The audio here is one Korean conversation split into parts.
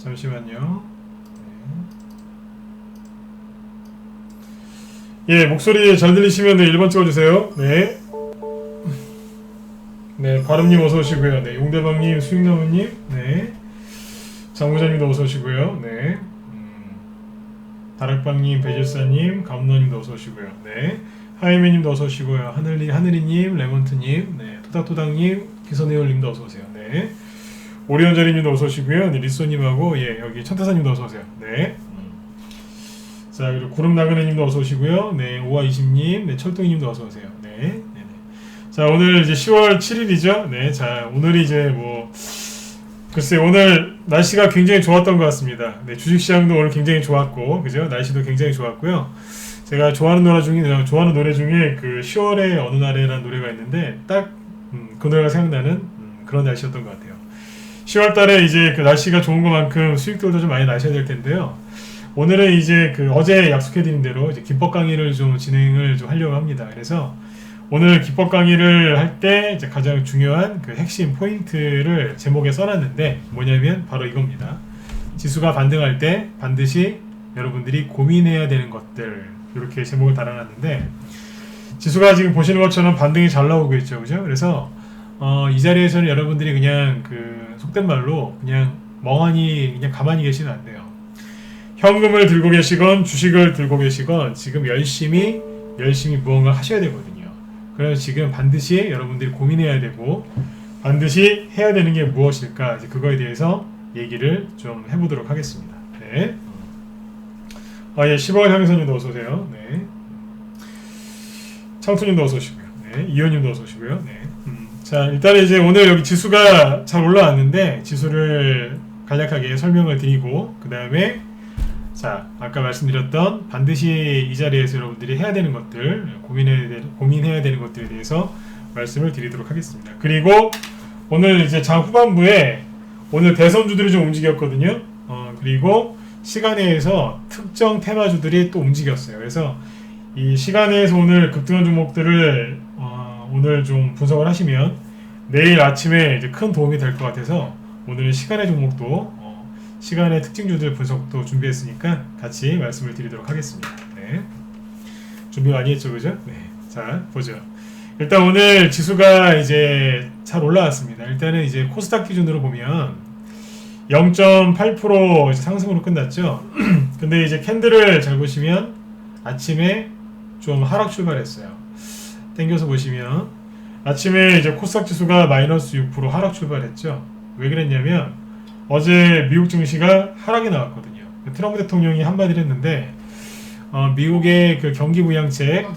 잠시만요. 예, 목소리 잘 들리시면 네, 1번 찍어주세요. 네. 네, 바름님 어서오시고요. 네, 용대방님, 수익나무님, 네. 장부장님도 어서오시고요. 네. 다락방님, 배질사님, 감노님도 어서오시고요. 네. 하이메님도 어서오시고요. 하늘이님, 레몬트님, 네. 토닥토닥님, 기선의올님도 어서오세요. 네. 오리온자리님도 어서오시고요. 네, 리소님하고 예, 여기 천태사님도 어서오세요. 네. 자, 그리고 구름나그네님도 어서오시고요. 네, 오아20님, 네, 철동이님도 어서오세요. 네. 네네. 자, 오늘 이제 10월 7일이죠. 네, 자, 오늘이 이제 뭐 글쎄 오늘 날씨가 굉장히 좋았던 것 같습니다. 네, 주식시장도 오늘 굉장히 좋았고, 그죠? 날씨도 굉장히 좋았고요. 제가 좋아하는 노래 중에 그 10월의 어느 날에라는 노래가 있는데 딱 그 노래가 생각나는 그런 날씨였던 것 같아요. 10월 달에 이제 그 날씨가 좋은 것만큼 수익들도 좀 많이 나셔야 될 텐데요. 오늘은 이제 그 어제 약속해드린 대로 이제 기법 강의를 좀 진행을 좀 하려고 합니다. 그래서 오늘 기법 강의를 할 때 이제 가장 중요한 그 핵심 포인트를 제목에 써놨는데 뭐냐면 바로 이겁니다. 지수가 반등할 때 반드시 여러분들이 고민해야 되는 것들, 이렇게 제목을 달아놨는데 지수가 지금 보시는 것처럼 반등이 잘 나오고 있죠, 그죠? 그래서 이 자리에서는 여러분들이 그냥 그 속된 말로 그냥 멍하니 그냥 가만히 계시면 안 돼요. 현금을 들고 계시건 주식을 들고 계시건 지금 열심히 무언가 하셔야 되거든요. 그래서 지금 반드시 여러분들이 고민해야 되고 반드시 해야 되는 게 무엇일까, 이제 그거에 대해서 얘기를 좀 해보도록 하겠습니다. 네. 예, 10월 향선님도 어서오세요. 네. 창투님도 어서오시고요. 네. 이현님도 어서오시고요. 네. 자, 일단 이제 오늘 여기 지수가 잘 올라왔는데 지수를 간략하게 설명을 드리고 그 다음에 자, 아까 말씀드렸던 반드시 이 자리에서 여러분들이 해야 되는 것들, 고민해야 되는 것들에 대해서 말씀을 드리도록 하겠습니다. 그리고 오늘 이제 장 후반부에 오늘 대선주들이 좀 움직였거든요. 그리고 시간에서 특정 테마주들이 또 움직였어요. 그래서 이 시간에서 오늘 급등한 종목들을 오늘 좀 분석을 하시면 내일 아침에 이제 큰 도움이 될 것 같아서 오늘 시간의 종목도 시간의 특징주들 분석도 준비했으니까 같이 말씀을 드리도록 하겠습니다. 네. 준비 많이 했죠, 그죠? 네. 자, 보죠. 일단 오늘 지수가 이제 잘 올라왔습니다. 일단은 이제 코스닥 기준으로 보면 0.8% 이제 상승으로 끝났죠. 근데 이제 캔들을 잘 보시면 아침에 좀 하락 출발했어요. 땡겨서 보시면 아침에 이제 코스닥 지수가 마이너스 6% 하락 출발했죠. 왜 그랬냐면 어제 미국 증시가 하락이 나왔거든요. 트럼프 대통령이 한마디를 했는데 미국의 그 경기 부양책,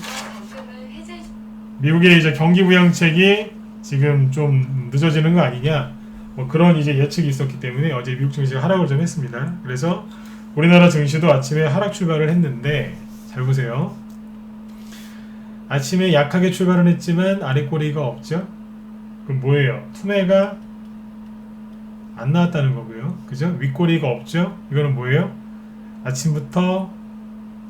미국의 이제 경기 부양책이 지금 좀 늦어지는 거 아니냐, 뭐 그런 이제 예측이 있었기 때문에 어제 미국 증시가 하락을 좀 했습니다. 그래서 우리나라 증시도 아침에 하락 출발을 했는데 잘 보세요. 아침에 약하게 출발은 했지만 아래 꼬리가 없죠. 그럼 뭐예요? 투매가 안 나왔다는 거고요. 그죠? 윗꼬리가 없죠. 이거는 뭐예요? 아침부터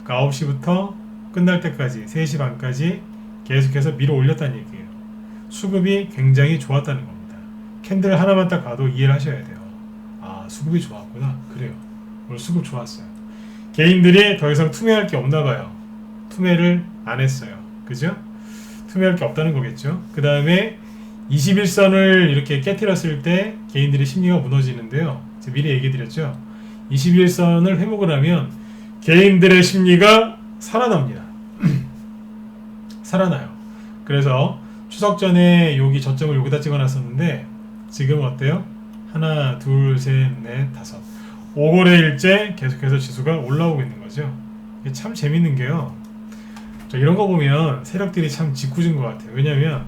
9시부터 끝날 때까지 3시 반까지 계속해서 밀어 올렸다는 얘기예요. 수급이 굉장히 좋았다는 겁니다. 캔들 하나만 딱 봐도 이해를 하셔야 돼요. 아, 수급이 좋았구나. 그래요. 오늘 수급 좋았어요. 개인들이 더 이상 투매할 게 없나 봐요. 투매를 안 했어요. 그죠? 투매할 게 없다는 거겠죠. 그 다음에 21선을 이렇게 깨트렸을 때 개인들의 심리가 무너지는데요. 제가 미리 얘기 드렸죠. 21선을 회복을 하면 개인들의 심리가 살아납니다. 살아나요. 그래서 추석 전에 여기 저점을 여기다 찍어놨었는데 지금 어때요? 하나, 둘, 셋, 넷, 다섯. 5거래일째 계속해서 지수가 올라오고 있는 거죠. 이게 참 재밌는 게요. 이런 거 보면 세력들이 참 짓궂은 것 같아요. 왜냐면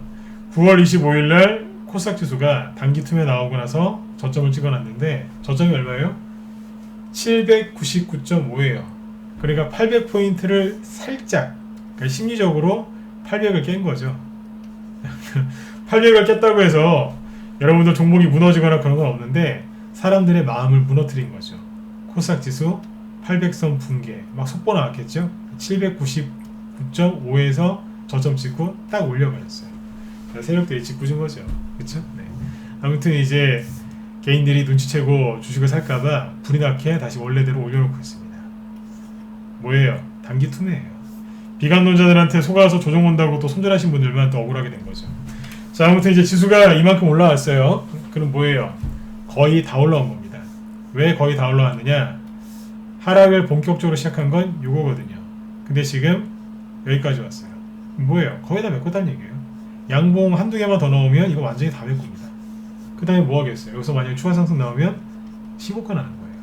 9월 25일 날 코스닥 지수가 단기 투매 나오고 나서 저점을 찍어놨는데 저점이 얼마예요? 799.5예요. 그러니까 800포인트를 살짝, 그러니까 심리적으로 800을 깬 거죠. 800을 깼다고 해서 여러분들 종목이 무너지거나 그런 건 없는데 사람들의 마음을 무너뜨린 거죠. 코스닥 지수 800선 붕괴, 막 속보 나왔겠죠? 799.5에서 저점 찍고 딱 올려버렸어요. 세력들이 짓궂은 거죠. 그쵸? 네. 아무튼 이제 개인들이 눈치채고 주식을 살까봐 불이 나게 다시 원래대로 올려놓고 있습니다. 뭐예요? 단기 투매예요. 비관론자들한테 속아서 조정 온다고 또 손절하신 분들만 또 억울하게 된 거죠. 자, 아무튼 이제 지수가 이만큼 올라왔어요. 그럼 뭐예요? 거의 다 올라온 겁니다. 왜 거의 다 올라왔느냐? 하락을 본격적으로 시작한 건 요거거든요. 근데 지금 여기까지 왔어요. 뭐예요? 거의 다 메꿨다는 얘기예요. 양봉 한두 개만 더 넣으면 이거 완전히 다 메꿉니다. 그 다음에 뭐 하겠어요? 여기서 만약에 추가 상승 나오면 15가 나는 거예요.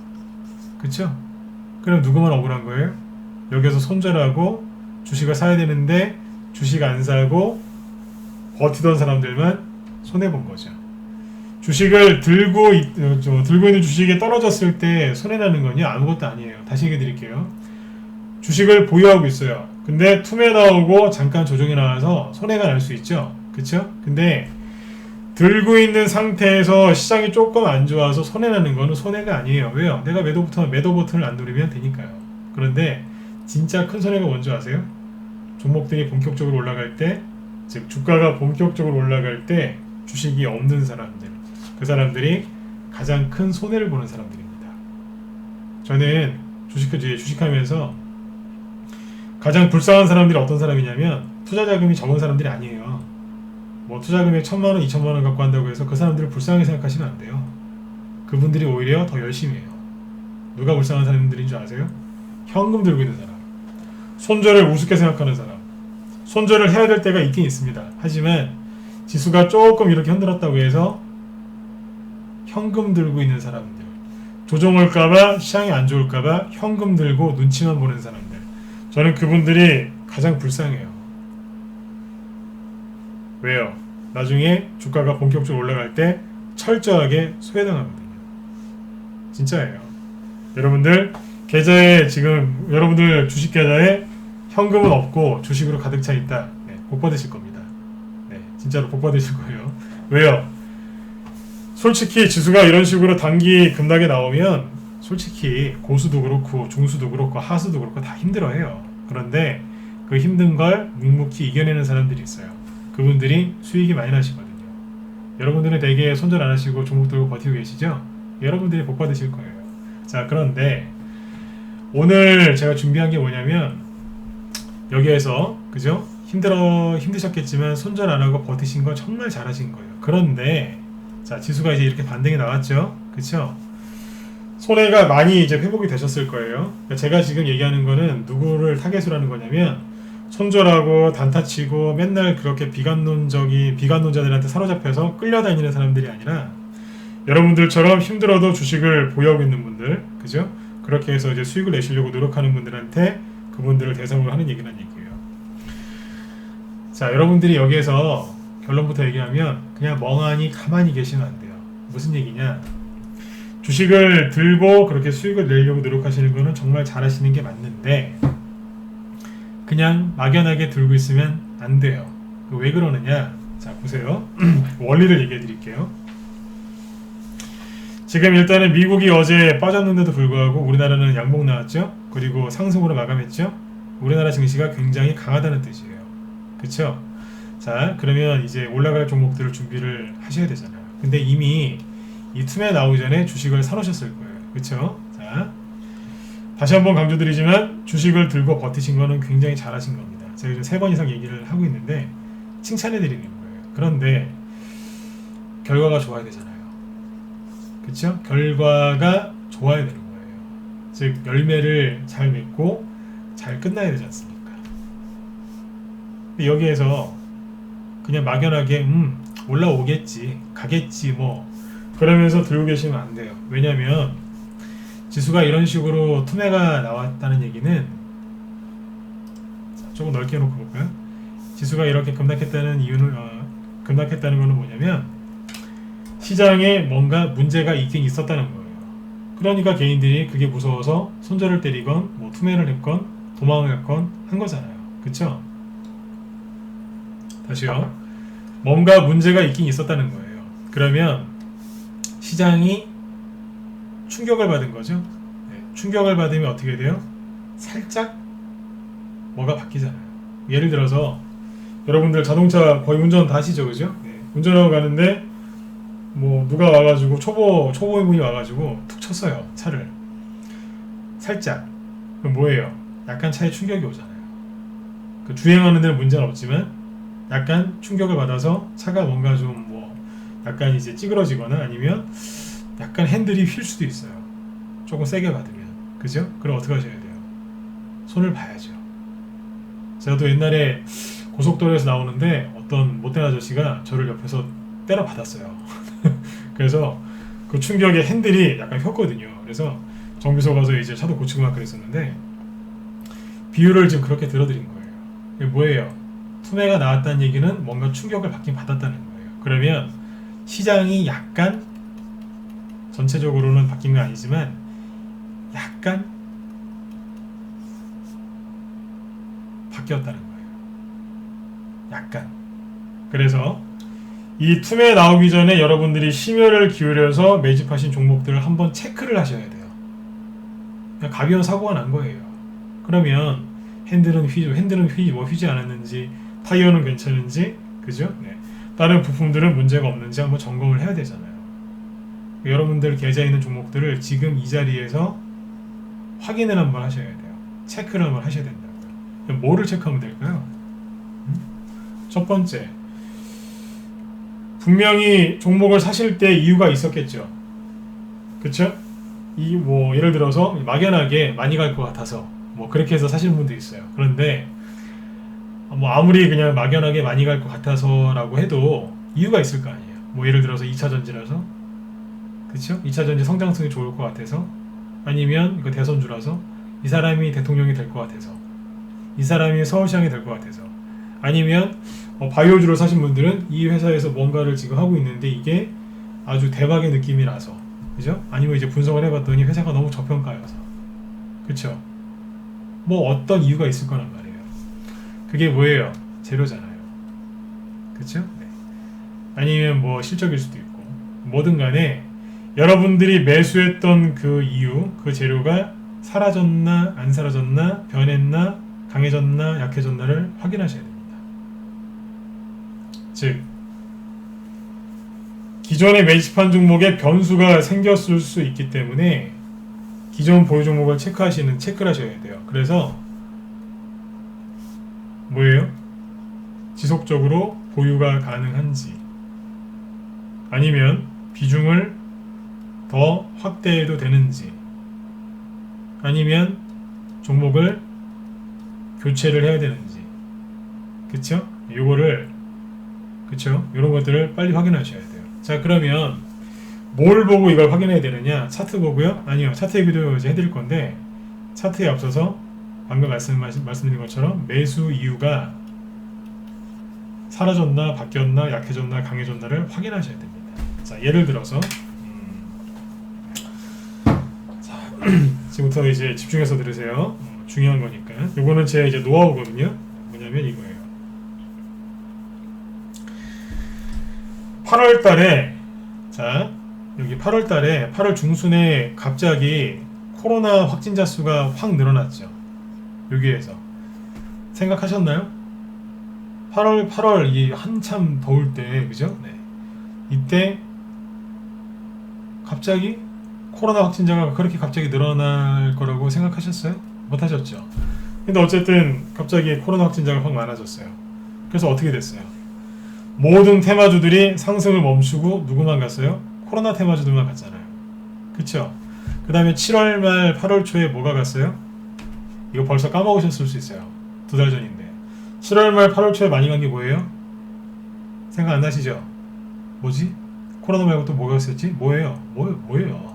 그쵸? 그럼 누구만 억울한 거예요? 여기서 손절하고 주식을 사야 되는데 주식 안 사고 버티던 사람들만 손해본 거죠. 주식을 들고 있는 주식이 떨어졌을 때 손해나는 건요 아무것도 아니에요. 다시 얘기해 드릴게요. 주식을 보유하고 있어요. 근데 투매 나오고 잠깐 조정이 나와서 손해가 날 수 있죠. 그쵸? 근데 들고 있는 상태에서 시장이 조금 안 좋아서 손해나는 거는 손해가 아니에요. 왜요? 내가 매도 버튼을 안 누르면 되니까요. 그런데 진짜 큰 손해가 뭔지 아세요? 종목들이 본격적으로 올라갈 때, 즉 주가가 본격적으로 올라갈 때 주식이 없는 사람들, 그 사람들이 가장 큰 손해를 보는 사람들입니다. 저는 주식하면서 가장 불쌍한 사람들이 어떤 사람이냐면 투자 자금이 적은 사람들이 아니에요. 뭐 투자 금액 1,000만 원, 2,000만 원 갖고 한다고 해서 그 사람들을 불쌍하게 생각하시면 안 돼요. 그분들이 오히려 더 열심히 해요. 누가 불쌍한 사람들인 줄 아세요? 현금 들고 있는 사람, 손절을 우습게 생각하는 사람. 손절을 해야 될 때가 있긴 있습니다. 하지만 지수가 조금 이렇게 흔들었다고 해서 현금 들고 있는 사람들, 조정 올까봐, 시장이 안 좋을까봐 현금 들고 눈치만 보는 사람들, 저는 그분들이 가장 불쌍해요. 왜요? 나중에 주가가 본격적으로 올라갈 때 철저하게 소외당하거든요. 진짜예요. 여러분들 계좌에 지금 여러분들 주식 계좌에 현금은 없고 주식으로 가득 차 있다. 네, 복 받으실 겁니다. 네, 진짜로 복 받으실 거예요. 왜요? 솔직히 지수가 이런 식으로 단기 급락에 나오면 솔직히 고수도 그렇고 중수도 그렇고 하수도 그렇고 다 힘들어해요. 그런데 그 힘든 걸 묵묵히 이겨내는 사람들이 있어요. 그분들이 수익이 많이 나시거든요. 여러분들은 되게 손절 안 하시고 종목 들고 버티고 계시죠? 여러분들이 복 받으실 거예요. 자, 그런데 오늘 제가 준비한 게 뭐냐면 여기에서 그죠? 힘드셨겠지만 손절 안 하고 버티신 거 정말 잘하신 거예요. 그런데 자, 지수가 이제 이렇게 반등이 나왔죠? 그쵸? 손해가 많이 이제 회복이 되셨을 거예요. 제가 지금 얘기하는 거는 누구를 타겟으로 하는 거냐면 손절하고 단타치고 맨날 그렇게 비관론자들한테 사로잡혀서 끌려다니는 사람들이 아니라 여러분들처럼 힘들어도 주식을 보유하고 있는 분들, 그죠? 그렇게 해서 이제 수익을 내시려고 노력하는 분들한테 그분들을 대상으로 하는 얘기란 얘기예요. 자, 여러분들이 여기에서 결론부터 얘기하면 그냥 멍하니 가만히 계시면 안 돼요. 무슨 얘기냐? 주식을 들고 그렇게 수익을 내려고 노력하시는 거는 정말 잘하시는 게 맞는데 그냥 막연하게 들고 있으면 안 돼요. 왜 그러느냐? 자, 보세요. 원리를 얘기해 드릴게요. 지금 일단은 미국이 어제 빠졌는데도 불구하고 우리나라는 양봉 나왔죠? 그리고 상승으로 마감했죠? 우리나라 증시가 굉장히 강하다는 뜻이에요. 그쵸? 자, 그러면 이제 올라갈 종목들을 준비를 하셔야 되잖아요. 근데 이미 이 틈에 나오기 전에 주식을 사놓으셨을 거예요. 그쵸? 자, 다시 한번 강조드리지만 주식을 들고 버티신 거는 굉장히 잘하신 겁니다. 제가 지금 3번 이상 얘기를 하고 있는데 칭찬해 드리는 거예요. 그런데 결과가 좋아야 되잖아요. 그쵸? 결과가 좋아야 되는 거예요. 즉 열매를 잘 맺고 잘 끝나야 되지 않습니까? 여기에서 그냥 막연하게 올라오겠지, 가겠지 뭐 그러면서 들고 계시면 안 돼요. 왜냐면 지수가 이런 식으로 투매가 나왔다는 얘기는, 조금 넓게 놓고 볼까요? 지수가 이렇게 급락했다는 이유는 급락했다는 것은 뭐냐면 시장에 뭔가 문제가 있긴 있었다는 거예요. 그러니까 개인들이 그게 무서워서 손절을 때리건 뭐 투매를 했건 도망을 했건 한 거잖아요. 그쵸? 다시요. 뭔가 문제가 있긴 있었다는 거예요. 그러면 시장이 충격을 받은 거죠. 네, 충격을 받으면 어떻게 돼요? 살짝 뭐가 바뀌잖아요. 예를 들어서 여러분들 자동차 거의 운전 다 하시죠, 그죠? 네, 운전하고 가는데 뭐 누가 와가지고 초보인분이 와가지고 툭 쳤어요, 차를. 살짝. 그럼 뭐예요? 약간 차에 충격이 오잖아요. 그 주행하는 데는 문제는 없지만 약간 충격을 받아서 차가 뭔가 좀 뭐 약간 이제 찌그러지거나 아니면 약간 핸들이 휠 수도 있어요. 조금 세게 받으면. 그죠? 그럼 어떻게 하셔야 돼요? 손을 봐야죠. 저도 옛날에 고속도로에서 나오는데 어떤 못된 아저씨가 저를 옆에서 때려 받았어요. 그래서 그 충격에 핸들이 약간 휘었거든요. 그래서 정비소 가서 이제 차도 고치고 막 그랬었는데 비유를 지금 그렇게 들어드린 거예요. 이게 뭐예요? 투매가 나왔다는 얘기는 뭔가 충격을 받긴 받았다는 거예요. 그러면 시장이 약간 전체적으로는 바뀐 건 아니지만 약간 바뀌었다는 거예요. 약간. 그래서 이 틈에 나오기 전에 여러분들이 심혈을 기울여서 매집하신 종목들을 한번 체크를 하셔야 돼요. 그냥 가벼운 사고가 난 거예요. 그러면 핸들은 휘지 않았는지, 타이어는 괜찮은지, 그죠? 네. 다른 부품들은 문제가 없는지 한번 점검을 해야 되잖아요. 여러분들 계좌에 있는 종목들을 지금 이 자리에서 확인을 한번 하셔야 돼요. 체크를 한번 하셔야 된다고요. 뭐를 체크하면 될까요? 첫 번째, 분명히 종목을 사실 때 이유가 있었겠죠. 그쵸? 이 뭐 예를 들어서 막연하게 많이 갈 것 같아서 뭐 그렇게 해서 사시는 분도 있어요. 그런데 뭐 아무리 그냥 막연하게 많이 갈 것 같아서라고 해도 이유가 있을 거 아니에요. 뭐 예를 들어서 2차 전지라서, 그쵸? 2차 전지 성장성이 좋을 것 같아서, 아니면 이거 대선주라서, 이 사람이 대통령이 될 것 같아서, 이 사람이 서울시장이 될 것 같아서, 아니면 바이오주로 사신 분들은 이 회사에서 뭔가를 지금 하고 있는데 이게 아주 대박의 느낌이 나서, 그죠? 아니면 이제 분석을 해봤더니 회사가 너무 저평가여서, 그쵸? 뭐 어떤 이유가 있을 거란 말이에요. 그게 뭐예요? 재료잖아요. 그쵸? 네. 아니면 뭐 실적일 수도 있고, 뭐든 간에 여러분들이 매수했던 그 이유, 그 재료가 사라졌나 안 사라졌나, 변했나 강해졌나 약해졌나를 확인하셔야 됩니다. 즉 기존에 매집한 종목에 변수가 생겼을 수 있기 때문에 기존 보유 종목을 체크를 하셔야 돼요. 그래서 뭐예요? 지속적으로 보유가 가능한지, 아니면 비중을 더 확대해도 되는지, 아니면 종목을 교체를 해야 되는지, 그쵸? 요거를 그쵸? 이런 것들을 빨리 확인하셔야 돼요. 자, 그러면 뭘 보고 이걸 확인해야 되느냐? 차트 보고요? 아니요, 차트 얘기도 이제 해드릴 건데, 차트에 앞서서 방금 말씀드린 것처럼 매수 이유가 사라졌나 바뀌었나 약해졌나 강해졌나를 확인하셔야 됩니다. 자, 예를 들어서 자, 지금부터 이제 집중해서 들으세요. 중요한 거니까. 요거는 제 이제 노하우거든요. 뭐냐면 이거예요. 8월 달에 자, 여기 8월 달에 8월 중순에 갑자기 코로나 확진자 수가 확 늘어났죠. 여기에서 생각하셨나요? 8월 이 한참 더울 때 그죠? 네. 이때 갑자기 코로나 확진자가 그렇게 갑자기 늘어날 거라고 생각하셨어요? 못하셨죠? 근데 어쨌든 갑자기 코로나 확진자가 확 많아졌어요. 그래서 어떻게 됐어요? 모든 테마주들이 상승을 멈추고 누구만 갔어요? 코로나 테마주들만 갔잖아요. 그쵸? 그 다음에 7월 말 8월 초에 뭐가 갔어요? 이거 벌써 까먹으셨을 수 있어요. 2달 전인데 7월 말 8월 초에 많이 간 게 뭐예요? 생각 안 나시죠? 뭐지? 코로나 말고 또 뭐가 있었지? 뭐예요? 뭐예요?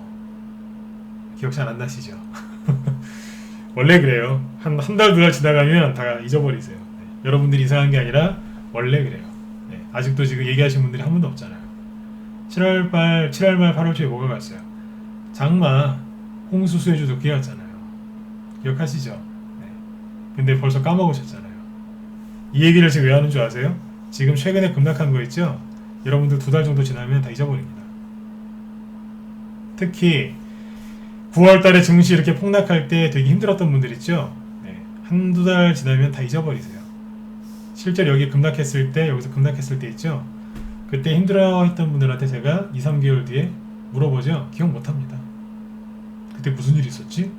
기억 잘 안 나시죠? 원래 그래요. 한 달, 2달 지나가면 다 잊어버리세요. 네. 여러분들이 이상한 게 아니라 원래 그래요. 네. 아직도 지금 얘기하신 분들이 한 분도 없잖아요. 7월 말 8월 초에 뭐가 갔어요? 장마, 홍수 수해주 도끼 갔잖아요. 기억하시죠? 네. 근데 벌써 까먹으셨잖아요. 이 얘기를 지금 왜 하는 줄 아세요? 지금 최근에 급락한 거 있죠? 여러분들 2달 정도 지나면 다 잊어버립니다. 특히 9월 달에 증시 이렇게 폭락할 때 되게 힘들었던 분들 있죠? 네. 한두 달 지나면 다 잊어버리세요. 실제로 여기 급락했을 때, 여기서 급락했을 때 있죠? 그때 힘들어했던 분들한테 제가 2, 3개월 뒤에 물어보죠? 기억 못합니다. 그때 무슨 일이 있었지? 네.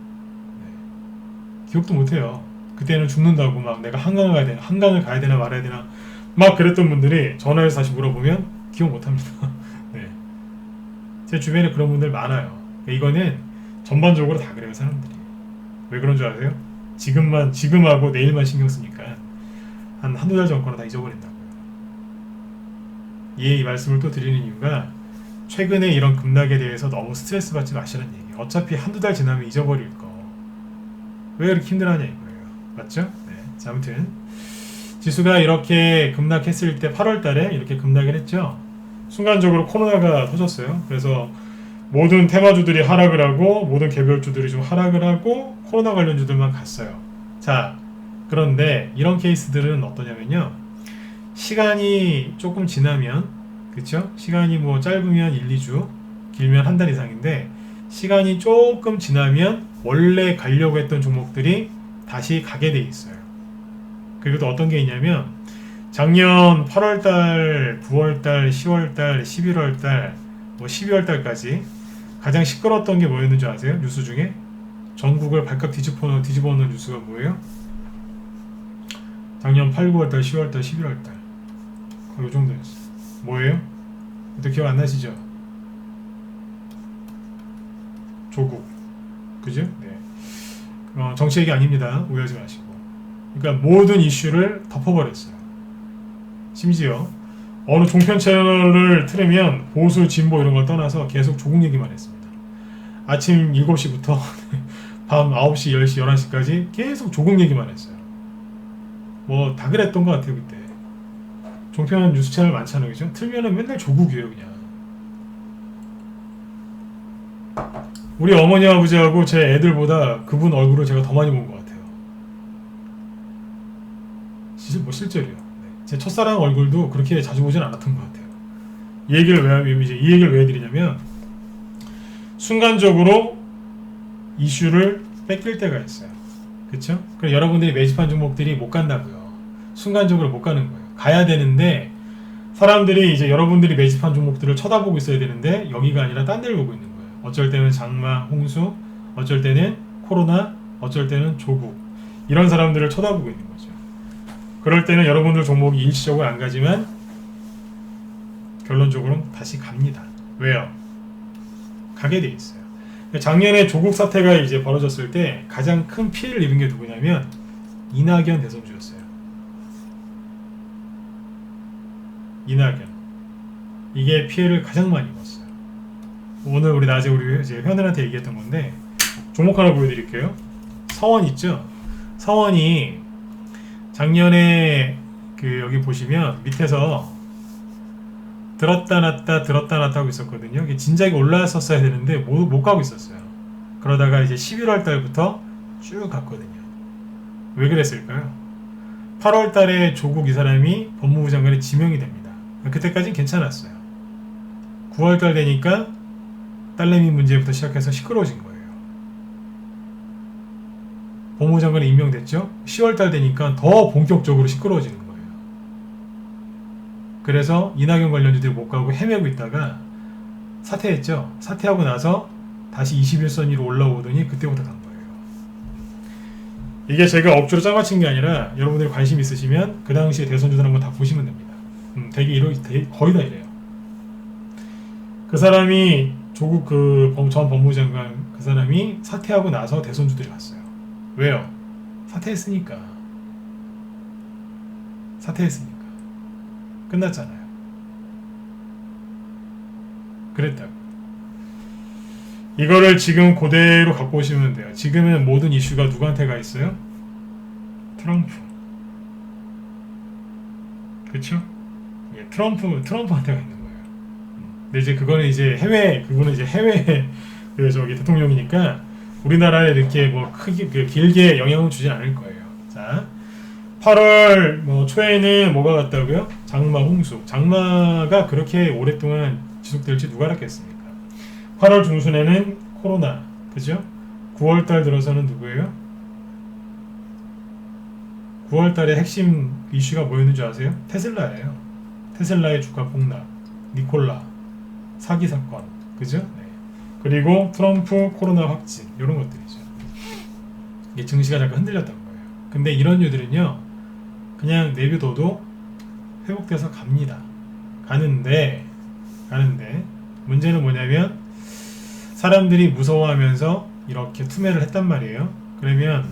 기억도 못해요. 그때는 죽는다고 막 내가 한강을 가야 되나 말아야 되나 막 그랬던 분들이 전화해서 다시 물어보면 기억 못합니다. 네. 제 주변에 그런 분들 많아요. 이거는 전반적으로 다 그래요, 사람들이. 왜 그런 줄 아세요? 지금하고 내일만 신경 쓰니까 한두 달 전 거는 다 잊어버린다고요. 이 말씀을 또 드리는 이유가 최근에 이런 급락에 대해서 너무 스트레스 받지 마시라는 얘기예요. 어차피 한두 달 지나면 잊어버릴 거. 왜 그렇게 힘들어하냐 이거예요. 맞죠? 네. 자, 아무튼 지수가 이렇게 급락했을 때 8월 달에 이렇게 급락을 했죠. 순간적으로 코로나가 터졌어요. 그래서 모든 테마주들이 하락을 하고 모든 개별주들이 좀 하락을 하고 코로나 관련주들만 갔어요. 자, 그런데 이런 케이스들은 어떠냐면요. 시간이 조금 지나면 그쵸? 시간이 뭐 짧으면 1, 2주 길면 한 달 이상인데 시간이 조금 지나면 원래 가려고 했던 종목들이 다시 가게 돼 있어요. 그리고 또 어떤 게 있냐면 작년 8월달, 9월달, 10월달, 11월달, 뭐 12월달까지 가장 시끄러웠던 게 뭐였는지 아세요? 뉴스 중에? 전국을 발칵 뒤집어 놓은 뉴스가 뭐예요? 작년 8, 9월달, 10월달, 11월달 요 정도였어요. 뭐예요? 또 기억 안 나시죠? 조국 그죠? 네. 정치 얘기 아닙니다. 오해하지 마시고. 그러니까 모든 이슈를 덮어버렸어요. 심지어 어느 종편 채널을 틀으면 보수, 진보 이런 걸 떠나서 계속 조국 얘기만 했습니다. 아침 7시부터 밤 9시, 10시, 11시까지 계속 조국 얘기만 했어요. 뭐 다 그랬던 것 같아요. 그때 종편 뉴스 채널 많잖아요. 그죠? 틀면은 맨날 조국이에요. 그냥 우리 어머니 아버지하고 제 애들보다 그분 얼굴을 제가 더 많이 본 것 같아요. 실제로요. 네. 제 첫사랑 얼굴도 그렇게 자주 보진 않았던 것 같아요. 이 얘기를 왜 해드리냐면 순간적으로 이슈를 뺏길 때가 있어요. 그렇죠? 그럼 여러분들이 매집한 종목들이 못 간다고요. 순간적으로 못 가는 거예요. 가야 되는데 사람들이 이제 여러분들이 매집한 종목들을 쳐다보고 있어야 되는데 여기가 아니라 딴 데를 보고 있는 거예요. 어쩔 때는 장마, 홍수, 어쩔 때는 코로나, 어쩔 때는 조국 이런 사람들을 쳐다보고 있는 거죠. 그럴 때는 여러분들 종목이 일시적으로 안 가지만 결론적으로는 다시 갑니다. 왜요? 가게 돼 있어요. 작년에 조국 사태가 이제 벌어졌을 때 가장 큰 피해를 입은 게 누구냐면 이낙연 대선주였어요. 이낙연. 이게 피해를 가장 많이 입었어요. 오늘 우리 낮에 우리 이제 회원들한테 얘기했던 건데 종목 하나 보여드릴게요. 서원 있죠? 서원이 작년에 그 여기 보시면 밑에서 들었다 놨다 하고 있었거든요. 이게 진작에 올라왔었어야 되는데 못 가고 있었어요. 그러다가 이제 11월 달부터 쭉 갔거든요. 왜 그랬을까요? 8월 달에 조국 이 사람이 법무부 장관에 지명이 됩니다. 그때까지는 괜찮았어요. 9월 달 되니까 딸내미 문제부터 시작해서 시끄러워진 거예요. 법무부 장관이 임명됐죠? 10월 달 되니까 더 본격적으로 시끄러워지는 거예요. 그래서 이낙연 관련주들이 못 가고 헤매고 있다가 사퇴했죠. 사퇴하고 나서 다시 21선 위로 올라오더니 그때부터 간 거예요. 이게 제가 억지로 짜맞춘 게 아니라 여러분들이 관심 있으시면 그 당시에 대선주들 한번 다 보시면 됩니다. 되게 거의 다 이래요. 그 사람이 조국 전 법무부 장관 그 사람이 사퇴하고 나서 대선주들이 갔어요. 왜요? 사퇴했으니까. 끝났잖아요. 그랬다고. 이거를 지금 그대로 갖고 오시면 돼요. 지금은 모든 이슈가 누구한테 가 있어요? 트럼프. 그쵸? 예, 트럼프한테 가 있는 거예요. 근데 이제 그거는 이제 그거는 이제 해외 저기 대통령이니까 우리나라에 이렇게 뭐 크게 길게 영향을 주진 않을 거예요. 자, 8월 초에는 뭐가 갔다고요? 장마, 홍수. 장마가 그렇게 오랫동안 지속될지 누가 알았겠습니까? 8월 중순에는 코로나, 그죠? 9월 달 들어서는 누구예요? 9월 달에 핵심 이슈가 뭐였는지 아세요? 테슬라예요. 테슬라의 주가 폭락, 니콜라, 사기 사건, 그죠? 네. 그리고 트럼프 코로나 확진, 이런 것들이죠. 이게 증시가 잠깐 흔들렸던 거예요. 근데 이런 류들은요, 그냥 내비둬도 회복돼서 갑니다. 가는데 문제는 뭐냐면 사람들이 무서워하면서 이렇게 투매를 했단 말이에요. 그러면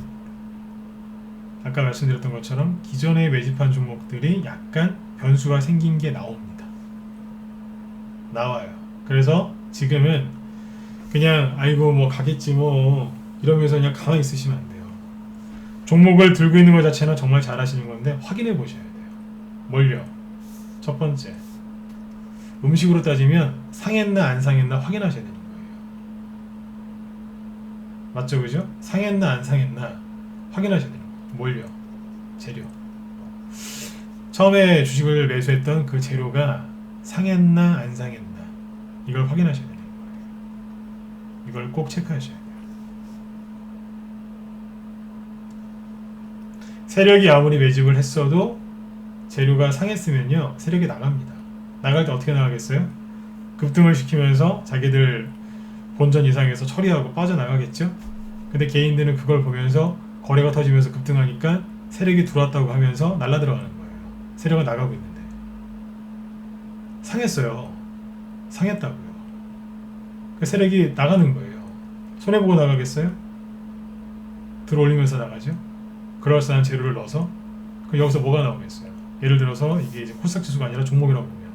아까 말씀드렸던 것처럼 기존에 매집한 종목들이 약간 변수가 생긴 게 나와요. 그래서 지금은 그냥 아이고 뭐 가겠지 뭐 이러면서 그냥 가만히 있으시면 안 돼요. 종목을 들고 있는 것 자체는 정말 잘하시는 건데 확인해 보셔야 돼요. 뭘요? 첫 번째, 음식으로 따지면 상했나 안 상했나 확인하셔야 되는 거예요. 맞죠, 그죠? 상했나 안 상했나 확인하셔야 되는 거예요. 뭘요? 재료. 처음에 주식을 매수했던 그 재료가 상했나 안 상했나 이걸 확인하셔야 되는 거예요. 이걸 꼭 체크하셔야 돼요. 세력이 아무리 매집을 했어도 재료가 상했으면요, 세력이 나갑니다. 나갈 때 어떻게 나가겠어요? 급등을 시키면서 자기들 본전 이상에서 처리하고 빠져나가겠죠? 근데 개인들은 그걸 보면서 거래가 터지면서 급등하니까 세력이 들어왔다고 하면서 날라 들어가는 거예요. 세력은 나가고 있는데. 상했어요. 상했다고요. 그 세력이 나가는 거예요. 손해보고 나가겠어요? 들어올리면서 나가죠? 그럴싸한 재료를 넣어서 그럼 여기서 뭐가 나오겠어요? 예를 들어서 이게 이제 코스닥 지수가 아니라 종목이라고 보면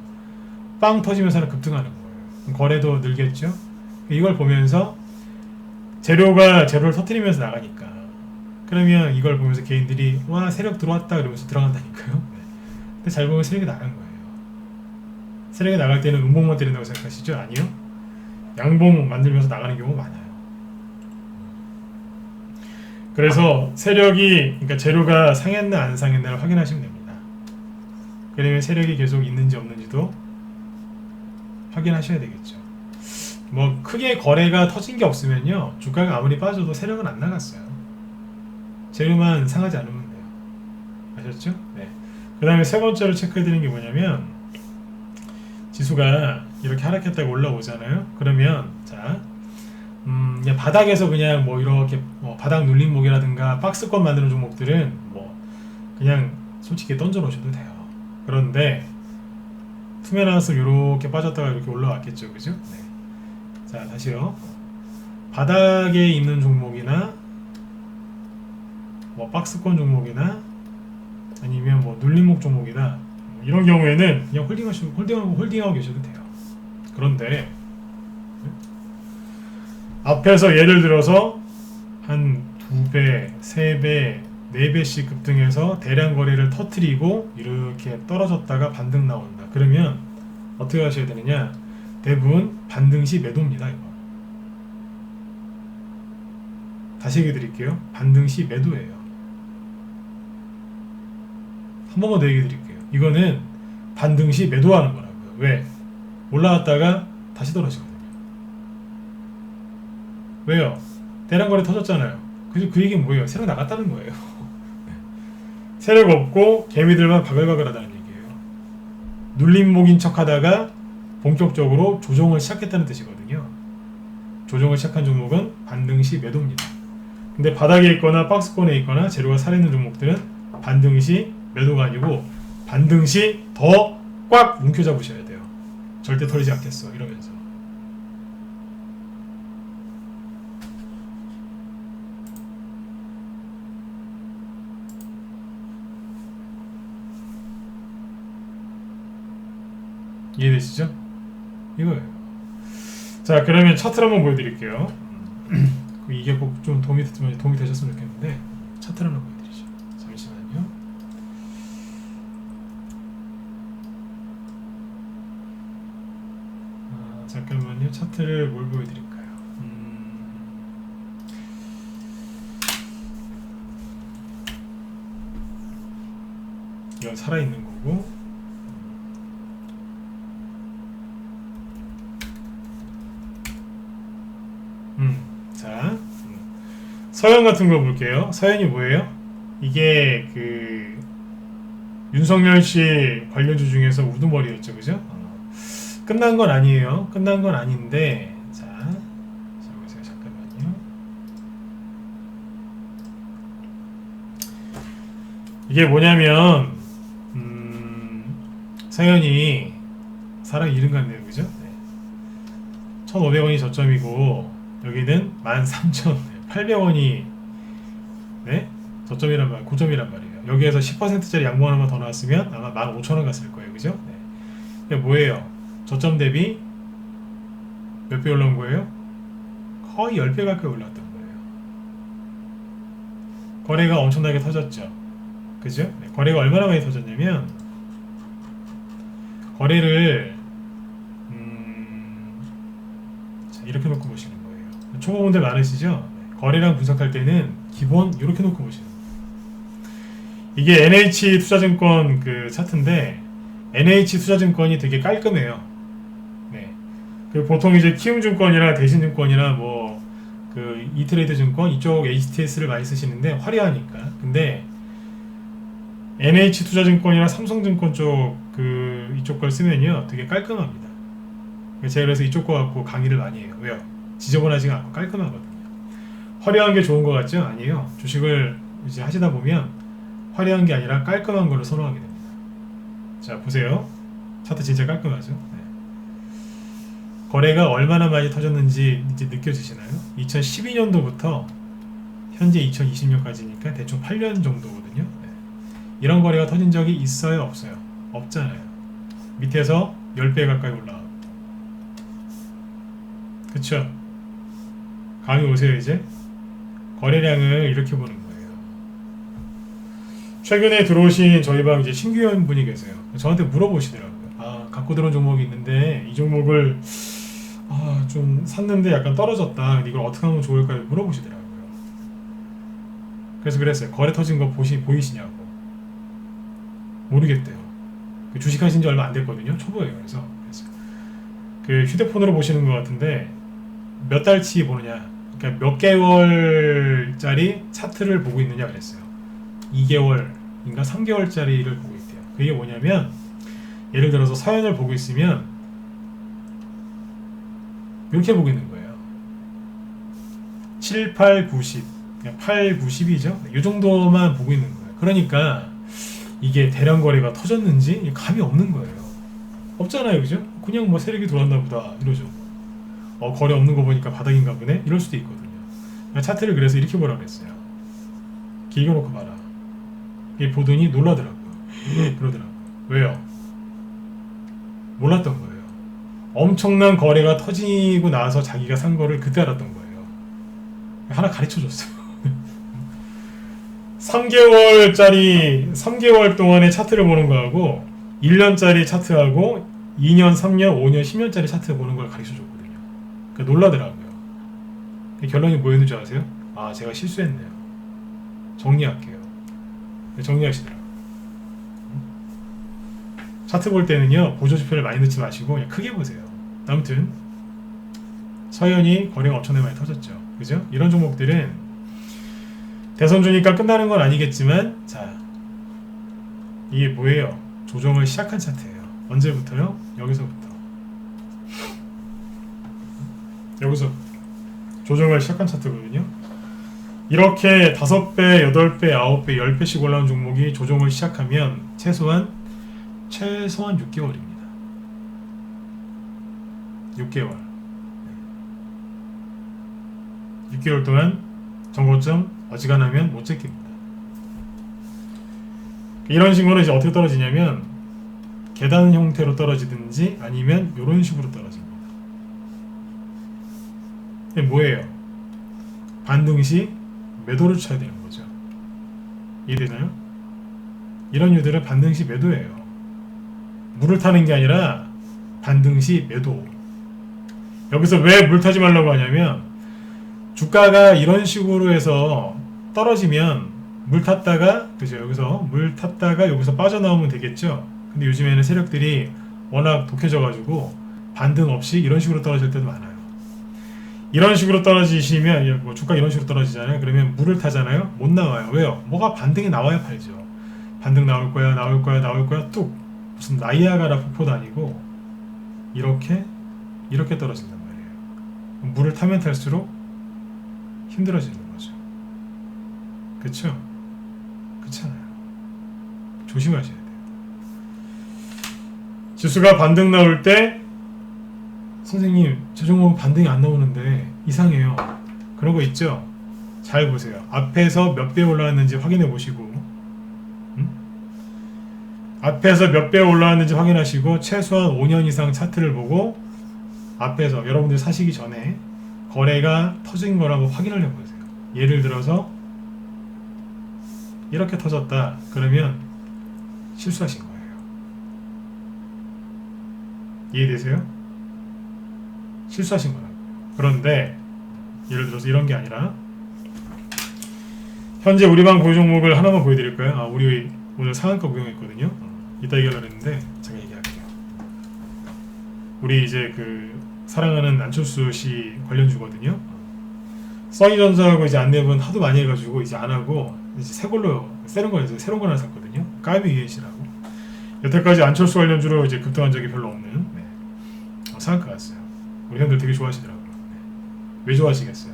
빵 터지면서 급등하는 거예요. 거래도 늘겠죠? 이걸 보면서 재료를 터뜨리면서 나가니까 그러면 이걸 보면서 개인들이 와 세력 들어왔다 그러면서 들어간다니까요. 근데 잘 보면 세력이 나간 거예요. 세력이 나갈 때는 음봉만 때린다고 생각하시죠? 아니요. 양봉 만들면서 나가는 경우가 많아요. 그래서 그러니까 재료가 상했나 안 상했나를 확인하시면 됩니다. 그러면 세력이 계속 있는지 없는지도 확인하셔야 되겠죠. 뭐 크게 거래가 터진 게 없으면요, 주가가 아무리 빠져도 세력은 안 나갔어요. 재료만 상하지 않으면 돼요. 아셨죠? 네. 그 다음에 세 번째로 체크해드리는 게 뭐냐면 지수가 이렇게 하락했다가 올라오잖아요. 그러면 자, 그냥 바닥에서 그냥 뭐 이렇게 바닥 눌림목이라든가 박스권 만드는 종목들은 뭐 그냥 솔직히 던져 놓으셔도 돼요. 그런데 투매나서 이렇게 빠졌다가 이렇게 올라왔겠죠, 그죠? 네. 자, 다시요. 바닥에 있는 종목이나 뭐 박스권 종목이나 아니면 뭐 눌림목 종목이나 이런 경우에는 그냥 홀딩하고 계셔도 돼요. 그런데 앞에서 예를 들어서 한 2배, 3배, 4배씩 급등해서 대량 거래를 터트리고 이렇게 떨어졌다가 반등 나온다. 그러면 어떻게 하셔야 되느냐? 대부분 반등 시 매도입니다. 이거. 다시 얘기 드릴게요. 반등 시 매도예요. 한 번만 더 얘기 드릴게요. 이거는 반등 시 매도하는 거라고요. 왜? 올라왔다가 다시 떨어지거든요. 왜요? 대량 거래 터졌잖아요. 그래서 그 얘기는 뭐예요? 세력 나갔다는 거예요. 세력 없고 개미들만 바글바글 하다는 얘기예요. 눌림목인 척 하다가 본격적으로 조정을 시작했다는 뜻이거든요. 조정을 시작한 종목은 반등 시 매도입니다. 근데 바닥에 있거나 박스권에 있거나 재료가 살아있는 종목들은 반등 시 매도가 아니고 반등 시 더 꽉 움켜잡으셔야 돼요. 절대 털리지 않겠어 이러면서. 이해되시죠? 이거예요. 자, 그러면 차트를 한번 보여드릴게요. 이게 꼭 좀 도움이 되셨으면 좋겠는데 차트를 한번 보여드리죠. 잠시만요. 잠깐만요. 차트를 뭘 보여드릴까요? 이건 살아있는 거고, 자, 서현 같은 거 볼게요. 서현이 뭐예요? 이게 그 윤석열 씨 관련주 중에서 우두머리였죠, 그죠? 끝난 건 아니에요. 끝난 건 아닌데, 자 보세요. 잠깐만요. 이게 뭐냐면, 서현이 사람 이름 같네요, 그죠? 네. 1,500원이 저점이고 여기는 13,800원이 네? 저점이란 말, 고점이란 말이에요. 여기에서 10%짜리 양봉 하나만 더 나왔으면 아마 15,000원 갔을 거예요, 그죠? 네. 뭐예요? 저점 대비 몇 배 올라온 거예요? 거의 10배 가까이 올랐던 거예요. 거래가 엄청나게 터졌죠. 그죠? 네. 거래가 얼마나 많이 터졌냐면, 거래를 자, 이렇게 놓고 보시는 거예요. 초보분들 많으시죠? 거래량 분석할 때는 기본 이렇게 놓고 보시는 거예요. 이게 NH 투자증권 그 차트인데, NH 투자증권이 되게 깔끔해요. 네. 그 보통 이제 키움증권이나 대신증권이나 뭐 그 이트레이드 증권 이쪽 HTS를 많이 쓰시는데 화려하니까. 근데 NH 투자증권이나 삼성증권 쪽 이쪽 걸 쓰면요 되게 깔끔합니다. 제가 그래서 이쪽 거 갖고 강의를 많이 해요. 왜요? 지저분하지가 않고 깔끔하거든요. 화려한 게 좋은 거 같죠? 아니에요. 주식을 이제 하시다 보면 화려한 게 아니라 깔끔한 거를 선호하게 됩니다. 자, 보세요. 차트 진짜 깔끔하죠? 네. 거래가 얼마나 많이 터졌는지 이제 느껴지시나요? 2012년도부터 현재 2020년까지니까 대충 8년 정도거든요. 네. 이런 거래가 터진 적이 있어요? 없어요? 없잖아요. 밑에서 10배 가까이 올라가고. 그쵸? 감이 오세요 이제? 거래량을 이렇게 보는 거예요. 최근에 들어오신 저희 방 이제 신규원 분이 계세요. 저한테 물어보시더라고요. 갖고 들어온 종목이 있는데 이 종목을 좀 샀는데 약간 떨어졌다. 이걸 어떻게 하면 좋을까요? 물어보시더라고요. 그래서 그랬어요. 거래 터진 거 보이시냐고. 모르겠대요. 주식 하신 지 얼마 안 됐거든요. 초보예요. 그래서 그 휴대폰으로 보시는 것 같은데 몇 달치 보느냐, 그러니까 몇 개월짜리 차트를 보고 있느냐 그랬어요. 2개월인가 3개월짜리를 보고 있대요. 그게 뭐냐면, 예를 들어서 서현을 보고 있으면 이렇게 보고 있는 거예요. 7, 8, 90, 8, 90이죠. 이 정도만 보고 있는 거예요. 그러니까 이게 대량 거래가 터졌는지 감이 없는 거예요. 없잖아요, 그죠? 그냥 뭐 세력이 들어왔나 보다 이러죠. 거래 없는 거 보니까 바닥인가 보네 이럴 수도 있거든요. 차트를 그래서 이렇게 보라고 했어요. 길게 놓고 봐라. 이게 보더니 놀라더라고요. 그러더라고요. 왜요? 몰랐던 거예요. 엄청난 거래가 터지고 나서 자기가 산 거를 그때 알았던 거예요. 하나 가르쳐줬어요. 3개월 동안의 차트를 보는 거하고 1년짜리 차트하고 2년, 3년, 5년, 10년짜리 차트 보는 걸 가르쳐줬거든요. 그러니까 놀라더라고요. 결론이 뭐였는 줄 아세요? 아, 제가 실수했네요. 정리할게요. 정리하시더라고요. 차트 볼 때는요, 보조지표를 많이 넣지 마시고 그냥 크게 보세요. 아무튼 서현이 거래가 엄청나게 많이 터졌죠. 그죠? 이런 종목들은 대선 주니까 끝나는 건 아니겠지만, 자, 이게 뭐예요? 조정을 시작한 차트예요. 언제부터요? 여기서부터. 여기서 조정을 시작한 차트거든요. 이렇게 5배, 8배, 9배, 10배씩 올라온 종목이 조정을 시작하면 최소한 6개월입니다. 6개월. 6개월 동안 정고점 어지간하면 못 제낍니다. 이런 식으로 이제 어떻게 떨어지냐면 계단 형태로 떨어지든지 아니면 이런 식으로 떨어집니다. 이게 뭐예요? 반등 시 매도를 쳐야 되는 거죠. 이해되나요? 이런 유들은 반등 시 매도예요. 물을 타는 게 아니라 반등 시 매도. 여기서 왜 물 타지 말라고 하냐면 주가가 이런 식으로 해서 떨어지면 물 탔다가, 그죠? 여기서 물 탔다가 여기서 빠져나오면 되겠죠? 근데 요즘에는 세력들이 워낙 독해져가지고 반등 없이 이런 식으로 떨어질 때도 많아요. 이런 식으로 떨어지시면, 뭐 주가 이런 식으로 떨어지잖아요. 그러면 물을 타잖아요. 못 나와요. 왜요? 뭐가 반등이 나와야 팔죠. 반등 나올 거야, 나올 거야, 나올 거야. 뚝! 무슨 나이아가라 폭포도 아니고 이렇게 떨어진단 말이에요. 물을 타면 탈수록 힘들어지는 거죠. 그쵸? 그렇잖아요. 조심하셔야 돼요. 지수가 반등 나올 때 선생님 저 종목은 반등이 안 나오는데 이상해요. 그런 거 있죠? 잘 보세요. 앞에서 몇 배 올라왔는지 확인해 보시고, 앞에서 몇 배 올라왔는지 확인하시고 최소한 5년 이상 차트를 보고 앞에서 여러분들 사시기 전에 거래가 터진 거라고 확인을 해보세요. 예를 들어서 이렇게 터졌다 그러면 실수하신 거예요. 이해되세요? 실수하신 거라고. 그런데 예를 들어서 이런 게 아니라 현재 우리 방 보유 종목을 하나만 보여드릴까요? 아, 우리 오늘 상한가 구경했거든요. 이따 얘기하려고 했는데 제가 얘기할게요. 우리 이제 그 사랑하는 안철수 씨 관련주거든요. 써니전자하고 이제 안내분 하도 많이 해가지고 이제 안 하고 이제 새 걸로 새로운 거 새로운 거 하나 샀거든요. 까미 유엔씨라고. 여태까지 안철수 관련주로 이제 급등한 적이 별로 없는 상한가 갔어요. 우리 형들 되게 좋아하시더라고요. 왜 좋아하시겠어요?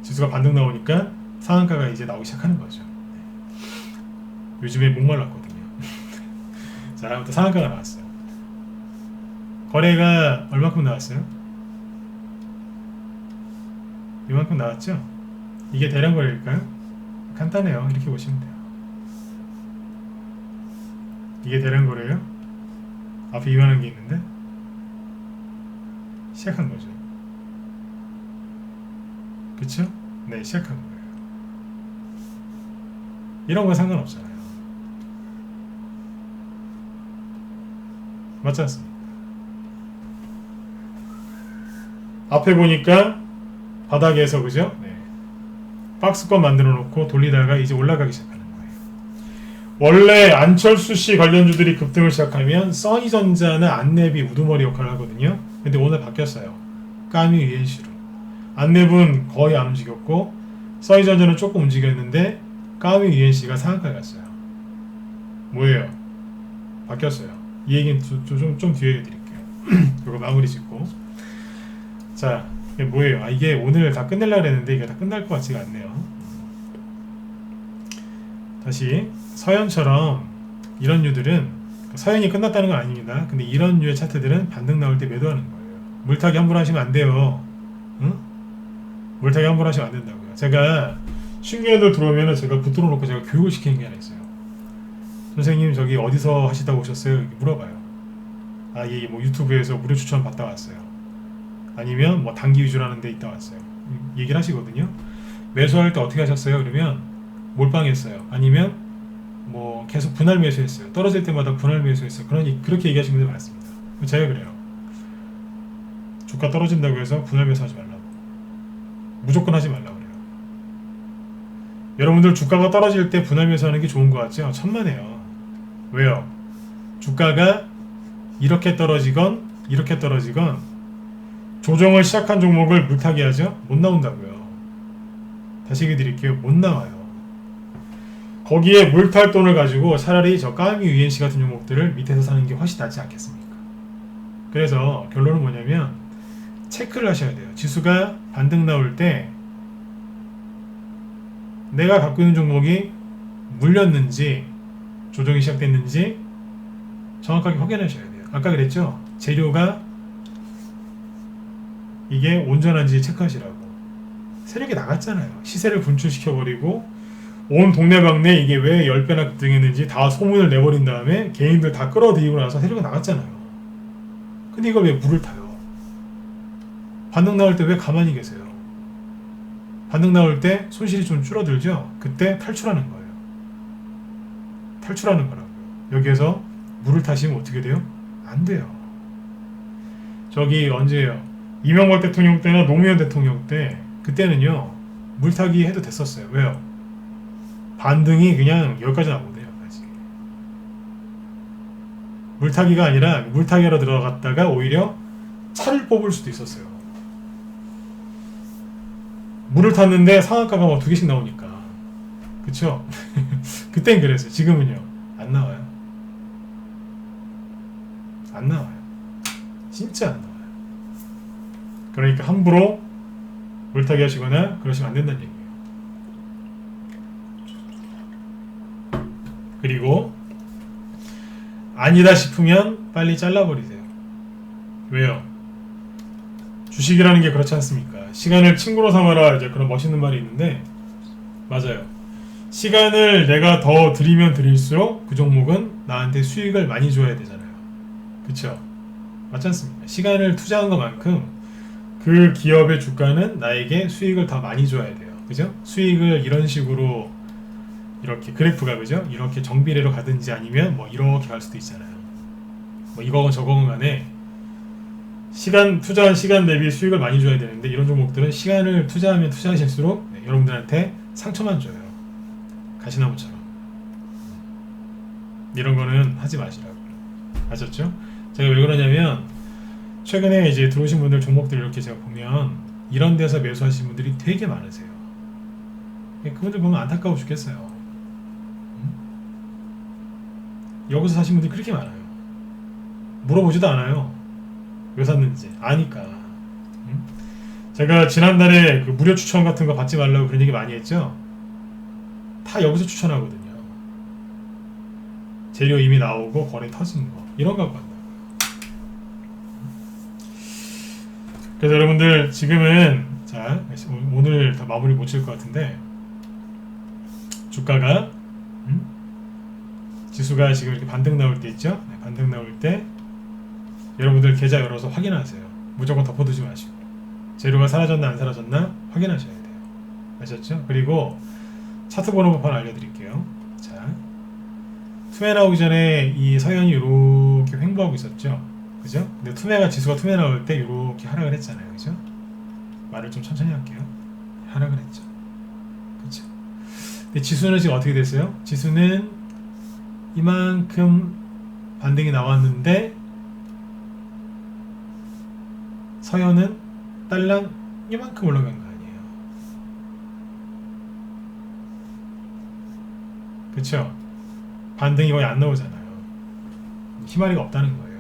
지수가 반등 나오니까 상한가가 이제 나오기 시작하는 거죠. 요즘에 목말랐거든요. 자, 아무튼 상한가가 나왔어요. 거래가 얼마큼 나왔어요? 이만큼 나왔죠? 이게 대량 거래일까요? 간단해요. 이렇게 보시면 돼요. 이게 대량 거래예요? 앞에 이만한 게 있는데 시작한 거죠. 그쵸? 네, 시작한 거예요. 이런 건 상관없잖아요. 맞지 않습니까? 앞에 보니까 바닥에서, 그죠? 네. 박스권 만들어 놓고 돌리다가 이제 올라가기 시작하는 거예요. 원래 안철수 씨 관련주들이 급등을 시작하면 써니전자나 안내비 우두머리 역할을 하거든요. 근데 오늘 바뀌었어요. 까미 유엔씨로. 안내분 거의 안 움직였고 써니전자는 조금 움직였는데 까미 유엔씨가 상한가에 갔어요. 뭐예요? 바뀌었어요. 이 얘기는 좀 뒤에 해드릴게요. 이거 마무리 짓고. 자, 이게 뭐예요? 아, 이게 오늘 다 끝내려고 했는데 이게 다 끝날 것 같지가 않네요. 다시 서현처럼 이런 류들은 서현이 끝났다는 건 아닙니다. 근데 이런 류의 차트들은 반등 나올 때 매도하는 거예요. 물타기 함부로 하시면 안 돼요. 응? 물타기 함부로 하시면 안 된다고요. 제가 신규 애들 들어오면 제가 붙들어 놓고 제가 교육을 시키는 게 하나 있어요. 선생님 저기 어디서 하시다고 오셨어요? 이렇게 물어봐요. 예, 뭐 유튜브에서 무료 추천 받다 왔어요. 아니면 뭐 단기 위주로 하는 데 있다 왔어요. 얘기를 하시거든요. 매수할 때 어떻게 하셨어요? 그러면 몰빵했어요. 아니면 뭐 계속 분할 매수했어요. 떨어질 때마다 분할 매수했어요. 그렇게 얘기하시는 분들 많습니다. 제가 그래요. 주가 떨어진다고 해서 분할 매수하지 말라고. 무조건 하지 말라고 그래요. 여러분들 주가가 떨어질 때 분할 매수하는 게 좋은 것 같죠? 천만에요. 왜요? 주가가 이렇게 떨어지건 이렇게 떨어지건 조정을 시작한 종목을 물타기 하죠? 못 나온다고요. 다시 얘기 드릴게요. 못 나와요. 거기에 물탈 돈을 가지고 차라리 저 까미 UNC 같은 종목들을 밑에서 사는 게 훨씬 낫지 않겠습니까? 그래서 결론은 뭐냐면 체크를 하셔야 돼요. 지수가 반등 나올 때 내가 갖고 있는 종목이 물렸는지 조정이 시작됐는지 정확하게 확인하셔야 돼요. 아까 그랬죠? 재료가 이게 온전한지 체크하시라고. 세력이 나갔잖아요. 시세를 분출시켜버리고 온 동네방네 이게 왜 10배나 급등했는지 다 소문을 내버린 다음에 개인들 다 끌어들이고 나서 세력이 나갔잖아요. 근데 이걸 왜 물을 타요? 반등 나올 때 왜 가만히 계세요? 반등 나올 때 손실이 좀 줄어들죠? 그때 탈출하는 거예요. 탈출하는 거라고요. 여기에서 물을 타시면 어떻게 돼요? 안 돼요. 저기 언제예요? 이명박 대통령 때나 노무현 대통령 때 그때는요 물타기 해도 됐었어요. 왜요? 반등이 그냥 여기까지 나오거든요. 여기까지. 물타기가 아니라 물타기로 들어갔다가 오히려 차를 뽑을 수도 있었어요. 물을 탔는데 상한가가 뭐 2개씩 나오니까. 그쵸? 그땐 그랬어요. 지금은요 안 나와요. 안 나와요. 진짜 안 나와요. 그러니까 함부로 물타기 하시거나 그러시면 안 된다는 얘기예요. 그리고 아니다 싶으면 빨리 잘라버리세요. 왜요? 주식이라는 게 그렇지 않습니까? 시간을 친구로 삼아라, 이제 그런 멋있는 말이 있는데 맞아요. 시간을 내가 더 들이면 들일수록 그 종목은 나한테 수익을 많이 줘야 되잖아요. 그쵸? 맞지 않습니까? 시간을 투자한 것만큼 그 기업의 주가는 나에게 수익을 더 많이 줘야 돼요. 그죠? 수익을 이런 식으로 이렇게 그래프가 그죠? 이렇게 정비례로 가든지 아니면 뭐 이렇게 갈 수도 있잖아요. 뭐 이거건 저거건 간에 투자한 시간 대비 수익을 많이 줘야 되는데 이런 종목들은 시간을 투자하면 투자하실수록 여러분들한테 상처만 줘요. 가시나무처럼. 이런 거는 하지 마시라고. 아셨죠? 제가 왜 그러냐면 최근에 이제 들어오신 분들 종목들 이렇게 제가 보면 이런 데서 매수하신 분들이 되게 많으세요. 그분들 보면 안타까워 죽겠어요. 여기서 사신 분들이 그렇게 많아요. 물어보지도 않아요. 왜 샀는지 아니까. 제가 지난달에 그 무료 추천 같은 거 받지 말라고 그런 얘기 많이 했죠. 다 여기서 추천하거든요. 재료 이미 나오고 거래 터진 거 이런 거 갖고 간다고요. 그래서 여러분들 지금은 자 오늘 다 마무리 못 칠 것 같은데 주가가 지수가 지금 이렇게 반등 나올 때 있죠. 네, 반등 나올 때 여러분들 계좌 열어서 확인하세요. 무조건 덮어두지 마시고 재료가 사라졌나 안 사라졌나 확인하셔야 돼요. 아셨죠? 그리고 차트 보는 법 하나 알려드릴게요. 자, 투매 나오기 전에 이 서현이 이렇게 횡보하고 있었죠. 그죠? 근데 지수가 투매 나올 때 이렇게 하락을 했잖아요. 그죠? 말을 좀 천천히 할게요. 하락을 했죠. 그죠? 근데 지수는 지금 어떻게 됐어요? 지수는 이만큼 반등이 나왔는데 서현은 딸랑 이만큼 올라간 거 아니에요. 그쵸? 반등이 거의 안 나오잖아요. 희마리가 없다는 거예요.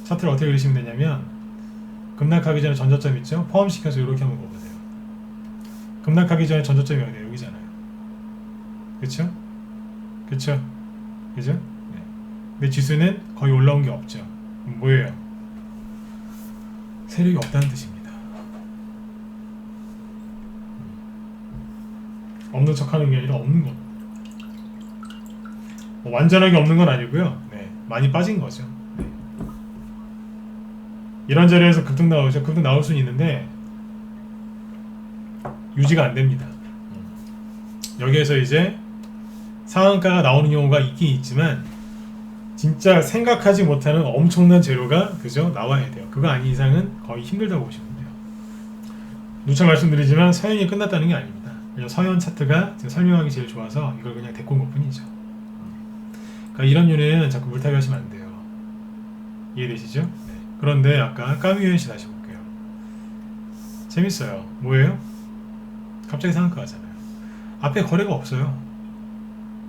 차트를 어떻게 그리시면 되냐면 급락하기 전에 전저점 있죠? 포함시켜서 이렇게 한번 보세요. 급락하기 전에 전저점이 어디예요? 여기잖아요. 그쵸? 그쵸? 그죠? 네. 근데 지수는 거의 올라온 게 없죠. 뭐예요? 세력이 없다는 뜻입니다. 없는 척 하는 게 아니라 없는 것. 완전하게 없는 건 아니고요. 네, 많이 빠진 거죠. 이런 자리에서 급등 나오죠. 급등 나올 수는 있는데 유지가 안 됩니다. 여기에서 이제 상한가가 나오는 경우가 있긴 있지만 진짜 생각하지 못하는 엄청난 재료가 그죠? 나와야 돼요. 그거 아닌 이상은 거의 힘들다고 보시면 돼요. 누차 말씀드리지만 서연이 끝났다는 게 아닙니다. 그냥 서연 차트가 지금 설명하기 제일 좋아서 이걸 그냥 데리고 온 것 뿐이죠. 그러니까 이런 유네는 자꾸 물타기 하시면 안 돼요. 이해되시죠? 네. 그런데 아까 까미유엔 씨 다시 볼게요. 재밌어요. 뭐예요? 갑자기 상한가 가잖아요. 앞에 거래가 없어요.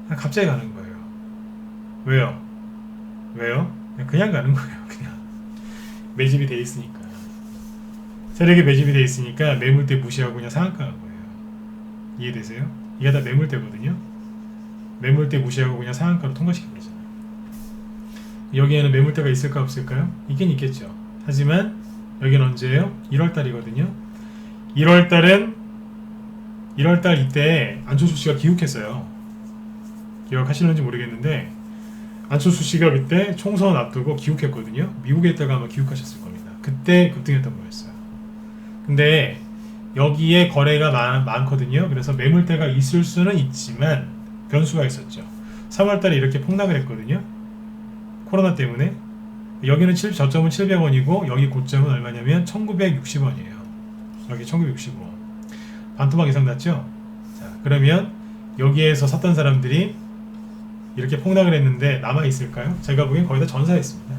그냥 갑자기 가는 거예요. 왜요? 왜요? 그냥 가는 거예요. 그냥 매집이 돼 있으니까. 세력이 매집이 돼 있으니까 매물대 무시하고 그냥 상한가 간 거예요. 이해되세요? 이게 다 매물대거든요. 매물대 무시하고 그냥 상한가로 통과시켜버리잖아요. 여기에는 매물대가 있을까 없을까요? 있긴 있겠죠. 하지만 여기는 언제예요? 1월달이거든요. 1월달 이때 안철수 씨가 기욱했어요. 기억하시는지 모르겠는데 안철수 씨가 그때 총선 앞두고 기욱했거든요. 미국에 있다가 아마 기욱하셨을 겁니다. 그때 급등했던 거였어요. 근데 여기에 거래가 많거든요. 그래서 매물대가 있을 수는 있지만 변수가 있었죠. 3월달에 이렇게 폭락을 했거든요. 코로나 때문에. 여기는 저점은 700원이고 여기 고점은 얼마냐면 1960원이에요. 여기 1960원. 반토막 이상 났죠? 자, 그러면 여기에서 샀던 사람들이 이렇게 폭락을 했는데 남아있을까요? 제가 보기엔 거의 다 전사했습니다.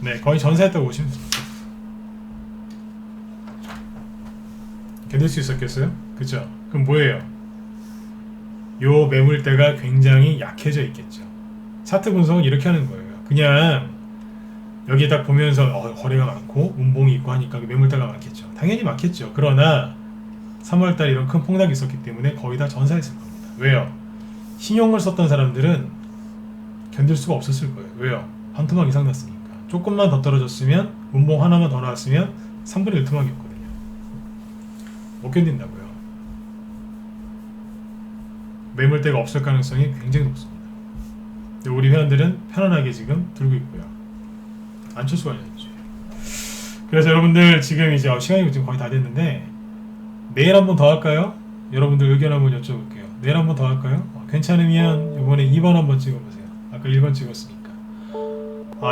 네, 거의 전사했다고 보시면 됩니다. 견딜 수 있었겠어요? 그죠? 그럼 뭐예요? 요 매물대가 굉장히 약해져 있겠죠. 차트 분석은 이렇게 하는 거예요. 그냥 여기 딱 보면서 거래가 많고 운봉이 있고 하니까 매물대가 많겠죠. 당연히 많겠죠. 그러나 3월달 이런 큰 폭락이 있었기 때문에 거의 다 전사했을 겁니다. 왜요? 신용을 썼던 사람들은 견딜 수가 없었을 거예요. 왜요? 반토막 이상 났으니까. 조금만 더 떨어졌으면 운봉 하나만 더 나왔으면 3분의 1 토막이었거든요. 못 견딘다고요. 매물대가 없을 가능성이 굉장히 높습니다. 우리 회원들은 편안하게 지금 들고 있고요. 안철수가 아니었죠. 그래서 여러분들 지금 이제 시간이 지금 거의 다 됐는데 내일 한번 더 할까요? 여러분들 의견 한번 여쭤볼게요. 내일 한번 더 할까요? 괜찮으면 이번에 2번 한번 찍어보세요. 아까 1번 찍었으니까.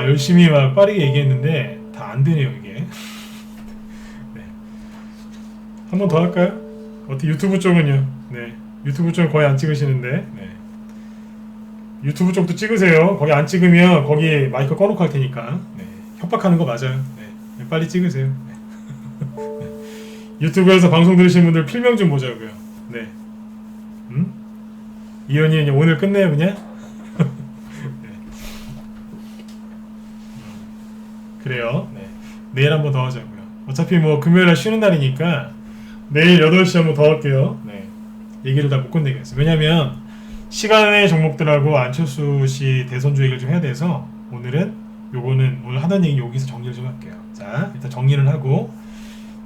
열심히 막 빠르게 얘기했는데 다 안 되네요 이게. 네. 한번 더 할까요? 어떻게 유튜브 쪽은요? 네. 유튜브 쪽은 거의 안 찍으시는데. 네. 유튜브 쪽도 찍으세요. 거기 안 찍으면 거기 마이크 꺼놓고 할 테니까. 네. 협박하는 거 맞아요. 네. 빨리 찍으세요. 네. 유튜브에서 방송 들으시는 분들 필명 좀 보자고요. 네. 이현이 오늘 끝내요 그냥? 네. 그래요. 네. 내일 한번 더 하자고요. 어차피 뭐 금요일날 쉬는 날이니까 내일 8시 한번 더 할게요. 네. 얘기를 다 못 끝내겠어요. 왜냐면 시간의 종목들하고 안철수 씨 대선주 얘기를 좀 해야 돼서 오늘은 요거는 오늘 하던 얘기 여기서 정리를 좀 할게요. 자, 일단 정리를 하고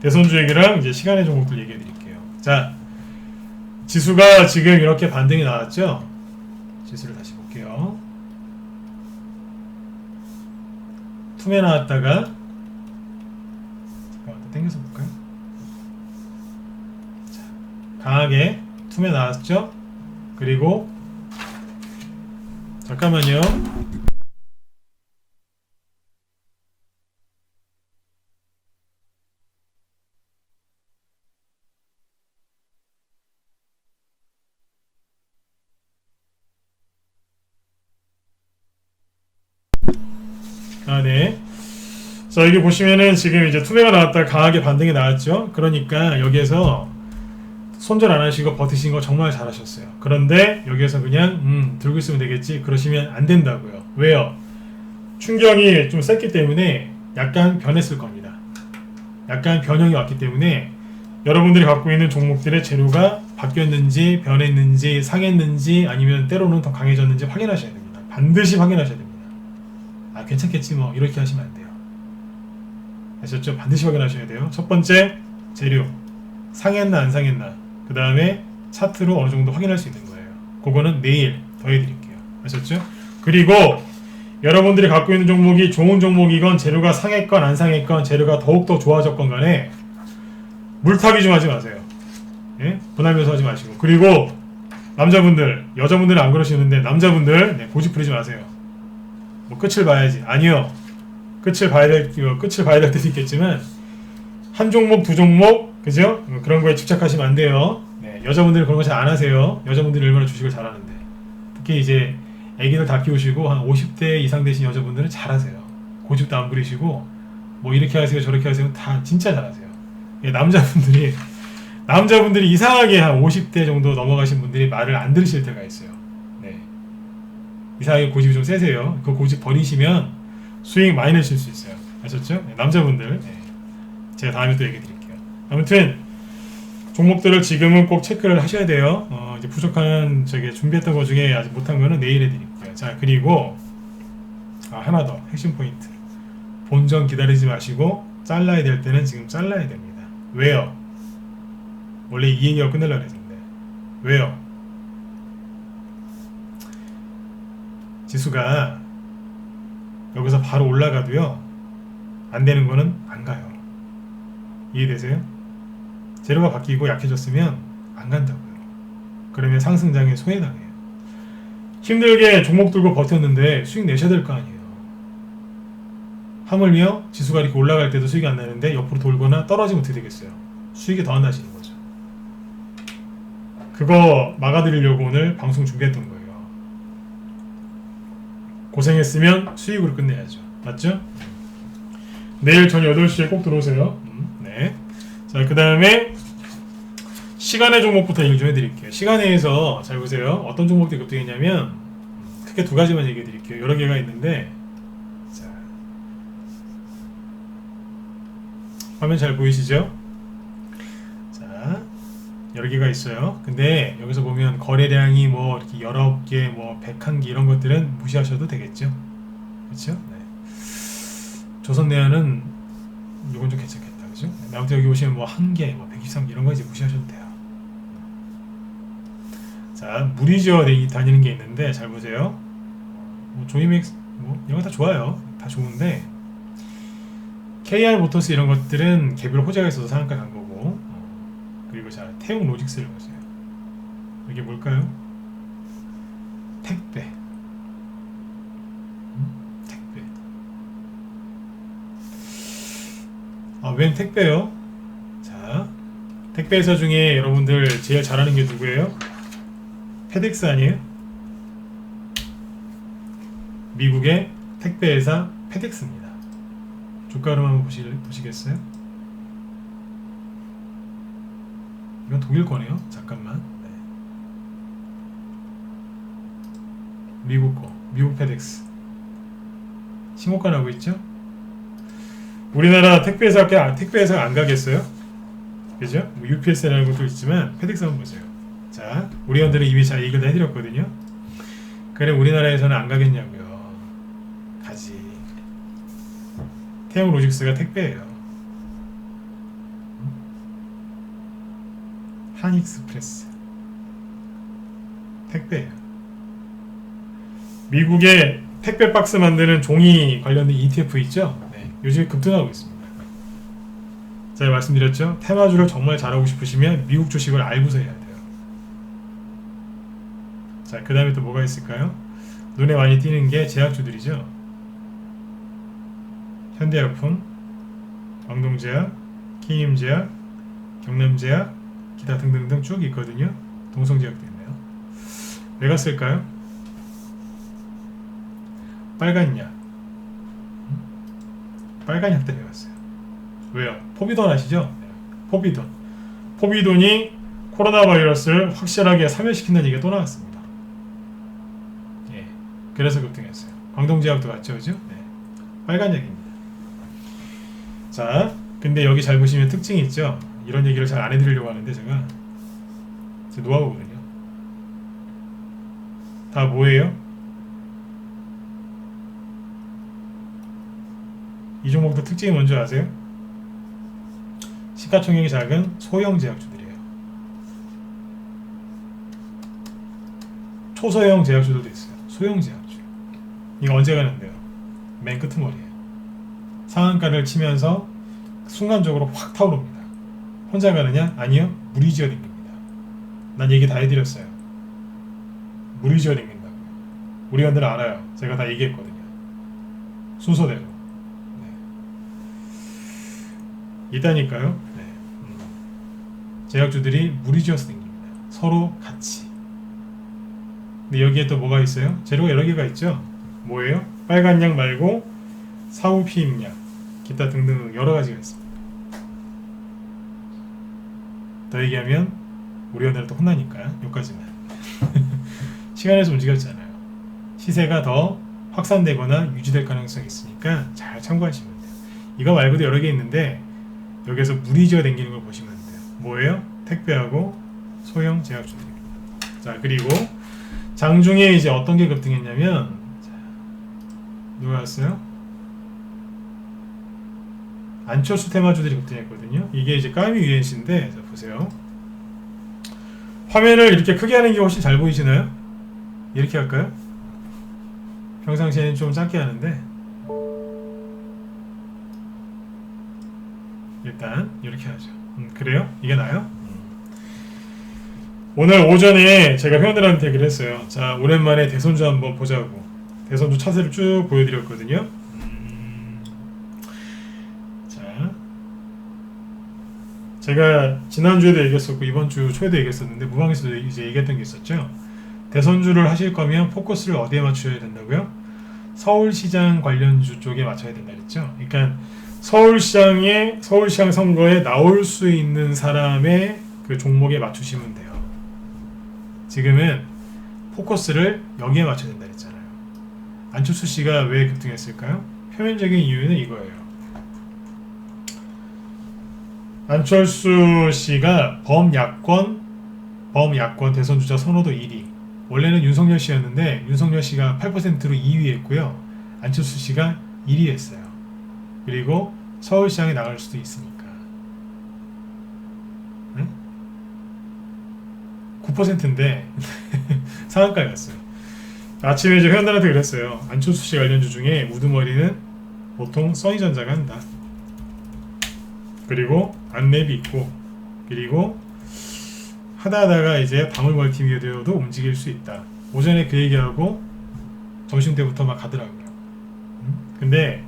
대선주 얘기랑 이제 시간의 종목들 얘기해 드릴게요. 자, 지수가 지금 이렇게 반등이 나왔죠? 지수를 다시 볼게요. 툼에 나왔다가 잠깐만 당겨서 볼까요? 자, 강하게 툼에 나왔죠? 그리고 잠깐만요. 네. 자, 여기 보시면은 지금 이제 투매가 나왔다 강하게 반등이 나왔죠. 그러니까 여기에서 손절 안 하시고 버티신 거 정말 잘하셨어요. 그런데 여기에서 그냥 들고 있으면 되겠지 그러시면 안 된다고요. 왜요? 충격이 좀 셌기 때문에 약간 변했을 겁니다. 약간 변형이 왔기 때문에 여러분들이 갖고 있는 종목들의 재료가 바뀌었는지 변했는지 상했는지 아니면 때로는 더 강해졌는지 확인하셔야 됩니다. 반드시 확인하셔야 됩니다. 괜찮겠지 뭐 이렇게 하시면 안 돼요. 아셨죠? 반드시 확인하셔야 돼요. 첫 번째 재료 상했나 안 상했나, 그 다음에 차트로 어느 정도 확인할 수 있는 거예요. 그거는 내일 더 해드릴게요. 아셨죠? 그리고 여러분들이 갖고 있는 종목이 좋은 종목이건 재료가 상했건 안 상했건 재료가 더욱더 좋아졌건 간에 물타기 좀 하지 마세요. 예? 분할매수 하지 마시고. 그리고 남자분들, 여자분들은 안 그러시는데 남자분들 네, 고집 부리지 마세요. 뭐 끝을 봐야지. 아니요. 끝을 봐야 될 때도 있겠지만 한 종목, 두 종목, 그죠? 그런 거에 집착하시면 안 돼요. 네, 여자분들은 그런 거 잘 안 하세요. 여자분들이 얼마나 주식을 잘하는데. 특히 이제 애기들 다 키우시고 한 50대 이상 되신 여자분들은 잘하세요. 고집도 안 부리시고 뭐 이렇게 하세요, 저렇게 하세요. 다 진짜 잘하세요. 예, 남자분들이 이상하게 한 50대 정도 넘어가신 분들이 말을 안 들으실 때가 있어요. 네. 이상하게 고집이 좀 세세요. 그 고집 버리시면 수익 많이 내실 수 있어요. 아셨죠? 네, 남자분들. 네. 제가 다음에 또 얘기 드릴게요. 아무튼 종목들을 지금은 꼭 체크를 하셔야 돼요. 이제 부족한 준비했던 거 중에 아직 못한 거는 내일 해드릴게요. 자, 그리고 하나 더 핵심 포인트. 본전 기다리지 마시고 잘라야 될 때는 지금 잘라야 됩니다. 왜요? 원래 이 얘기가 끝내려고 했는데 왜요? 지수가 여기서 바로 올라가도요 안 되는 거는 안 가요. 이해되세요? 재료가 바뀌고 약해졌으면 안 간다고요. 그러면 상승장에 소외당해요. 힘들게 종목 들고 버텼는데 수익 내셔야 될 거 아니에요. 하물며 지수가 이렇게 올라갈 때도 수익이 안 나는데 옆으로 돌거나 떨어지면 어떻게 되겠어요? 수익이 더 안 나시는 거죠. 그거 막아드리려고 오늘 방송 준비했던 거예요. 고생했으면 수익으로 끝내야죠. 맞죠? 내일 저녁 8시에 꼭 들어오세요. 네. 자, 그 다음에 시간의 종목부터 얘기 좀 해드릴게요. 시간에서 잘 보세요. 어떤 종목들이 급등했냐면 크게 두 가지만 얘기해 드릴게요. 여러 개가 있는데 자, 화면 잘 보이시죠? 자, 여러 개가 있어요. 근데 여기서 보면 거래량이 뭐 이렇게 여러 개, 뭐 101개 이런 것들은 무시하셔도 되겠죠? 그렇죠? 네. 조선내화는 이건 좀 괜찮겠다. 그죠? 아무튼 여기 보시면 뭐 1개, 뭐 123개 이런 거 이제 무시하셔도 돼요. 자, 무리지어 다니는 게 있는데 잘 보세요. 뭐 조이맥스 뭐 이런 거 다 좋아요. 다 좋은데 KR 모터스 이런 것들은 개별 호재가 있어서 상한가 간 거고 그리고 자 태용 로직스를 보세요. 이게 뭘까요? 택배. 택배. 웬 택배요? 자, 택배 회사 중에 여러분들 제일 잘하는 게 누구예요? 페덱스 아니에요? 미국의 택배 회사 페덱스입니다. 주가로 한번 보시겠어요? 이건 독일 거네요. 잠깐만. 네. 미국 거. 미국 페덱스. 신고가 나고 있죠? 우리나라 택배 회사가 안 가겠어요? 그죠? 뭐 UPS라는 것도 있지만 페덱스 한번 보세요. 자, 우리 회원들은 이미 잘 얘기를 다 해드렸거든요. 그래 우리나라에서는 안 가겠냐고요. 가지. 태용 로직스가 택배예요. 한익스프레스 택배예요. 미국의 택배 박스 만드는 종이 관련된 ETF 있죠? 네, 요즘에 급등하고 있습니다. 제가 말씀드렸죠? 테마주를 정말 잘하고 싶으시면 미국 주식을 알고서 해야 돼요. 자, 그 다음에 또 뭐가 있을까요? 눈에 많이 띄는 게 제약주들이죠. 현대약품, 광동제약, 키임제약, 경남제약, 기타 등등등 쭉 있거든요. 동성제약도 있네요. 왜 갔을까요? 빨간 약. 빨간 약 때문에 갔어요. 왜요? 포비돈 아시죠? 포비돈. 포비돈이 코로나 바이러스를 확실하게 사멸시킨다는 얘기가 또 나왔습니다. 예. 그래서 급등했어요. 광동제약도 갔죠, 그죠? 네. 빨간 약입니다. 자, 근데 여기 잘 보시면 특징이 있죠? 이런 얘기를 잘 안 해드리려고 하는데 제가 제 노하우거든요. 다 뭐예요? 이 종목도 특징이 뭔지 아세요? 시가총액이 작은 소형 제약주들이에요. 초소형 제약주들도 있어요. 소형 제약주. 이거 언제 가는데요? 맨 끄트머리에 상한가를 치면서 순간적으로 확 타오릅니다. 혼자 가느냐? 아니요. 무리지어 댕깁니다. 난 얘기 다 해드렸어요. 무리지어 댕긴다고요. 우리 원들 알아요. 제가 다 얘기했거든요. 순서대로. 네. 있다니까요. 네. 제약주들이 무리지어서 댕깁니다. 서로 같이. 근데 여기에 또 뭐가 있어요? 재료가 여러 개가 있죠. 뭐예요? 빨간 약 말고 사후 피임약, 기타 등등 여러 가지가 있습니다. 더 얘기하면 우리 원들은 또 혼나니까 여기까지만. 시간에서 움직였잖아요. 시세가 더 확산되거나 유지될 가능성이 있으니까 잘 참고하시면 돼요. 이거 말고도 여러 개 있는데 여기서 무리지어 댕기는 걸 보시면 돼요. 뭐예요? 택배하고 소형 제약주들입니다. 자, 그리고 장중에 이제 어떤 게 급등했냐면, 자, 누가 왔어요? 안철수 테마주들이 급등했거든요. 이게 이제 까미 UNC인데, 자, 보세요. 화면을 이렇게 크게 하는 게 훨씬 잘 보이시나요? 이렇게 할까요? 평상시에는 좀 작게 하는데 일단 이렇게 하죠. 그래요? 이게 나아요? 오늘 오전에 제가 회원들한테 그랬어요. 자, 오랜만에 대선주 한번 보자고. 대선주 차세를 쭉 보여드렸거든요. 자, 제가 지난주에도 얘기했었고 이번 주 초에도 얘기했었는데 무방에서도 이제 얘기했던 게 있었죠. 대선주를 하실 거면 포커스를 어디에 맞춰야 된다고요? 서울시장 관련주 쪽에 맞춰야 된다 그랬죠. 그러니까 서울시장 선거에 나올 수 있는 사람의 그 종목에 맞추시면 돼요. 지금은 포커스를 여기에 맞춰야 된다 그랬잖아요. 안철수 씨가 왜 급등했을까요? 표면적인 이유는 이거예요. 안철수 씨가 범야권 대선주자 선호도 1위. 원래는 윤석열 씨였는데 윤석열 씨가 8%로 2위 했고요. 안철수 씨가 1위 했어요. 그리고 서울시장에 나갈 수도 있으니까. 응? 9%인데 상한가에 갔어요. 아침에 이제 회원들한테 그랬어요. 안철수 씨 관련주 중에 우두머리는 보통 써니전자가 한다. 그리고 안랩이 있고, 그리고 하다가 이제 방울멀티미디어도 움직일 수 있다. 오전에 그 얘기하고 점심때부터 막 가더라고요. 근데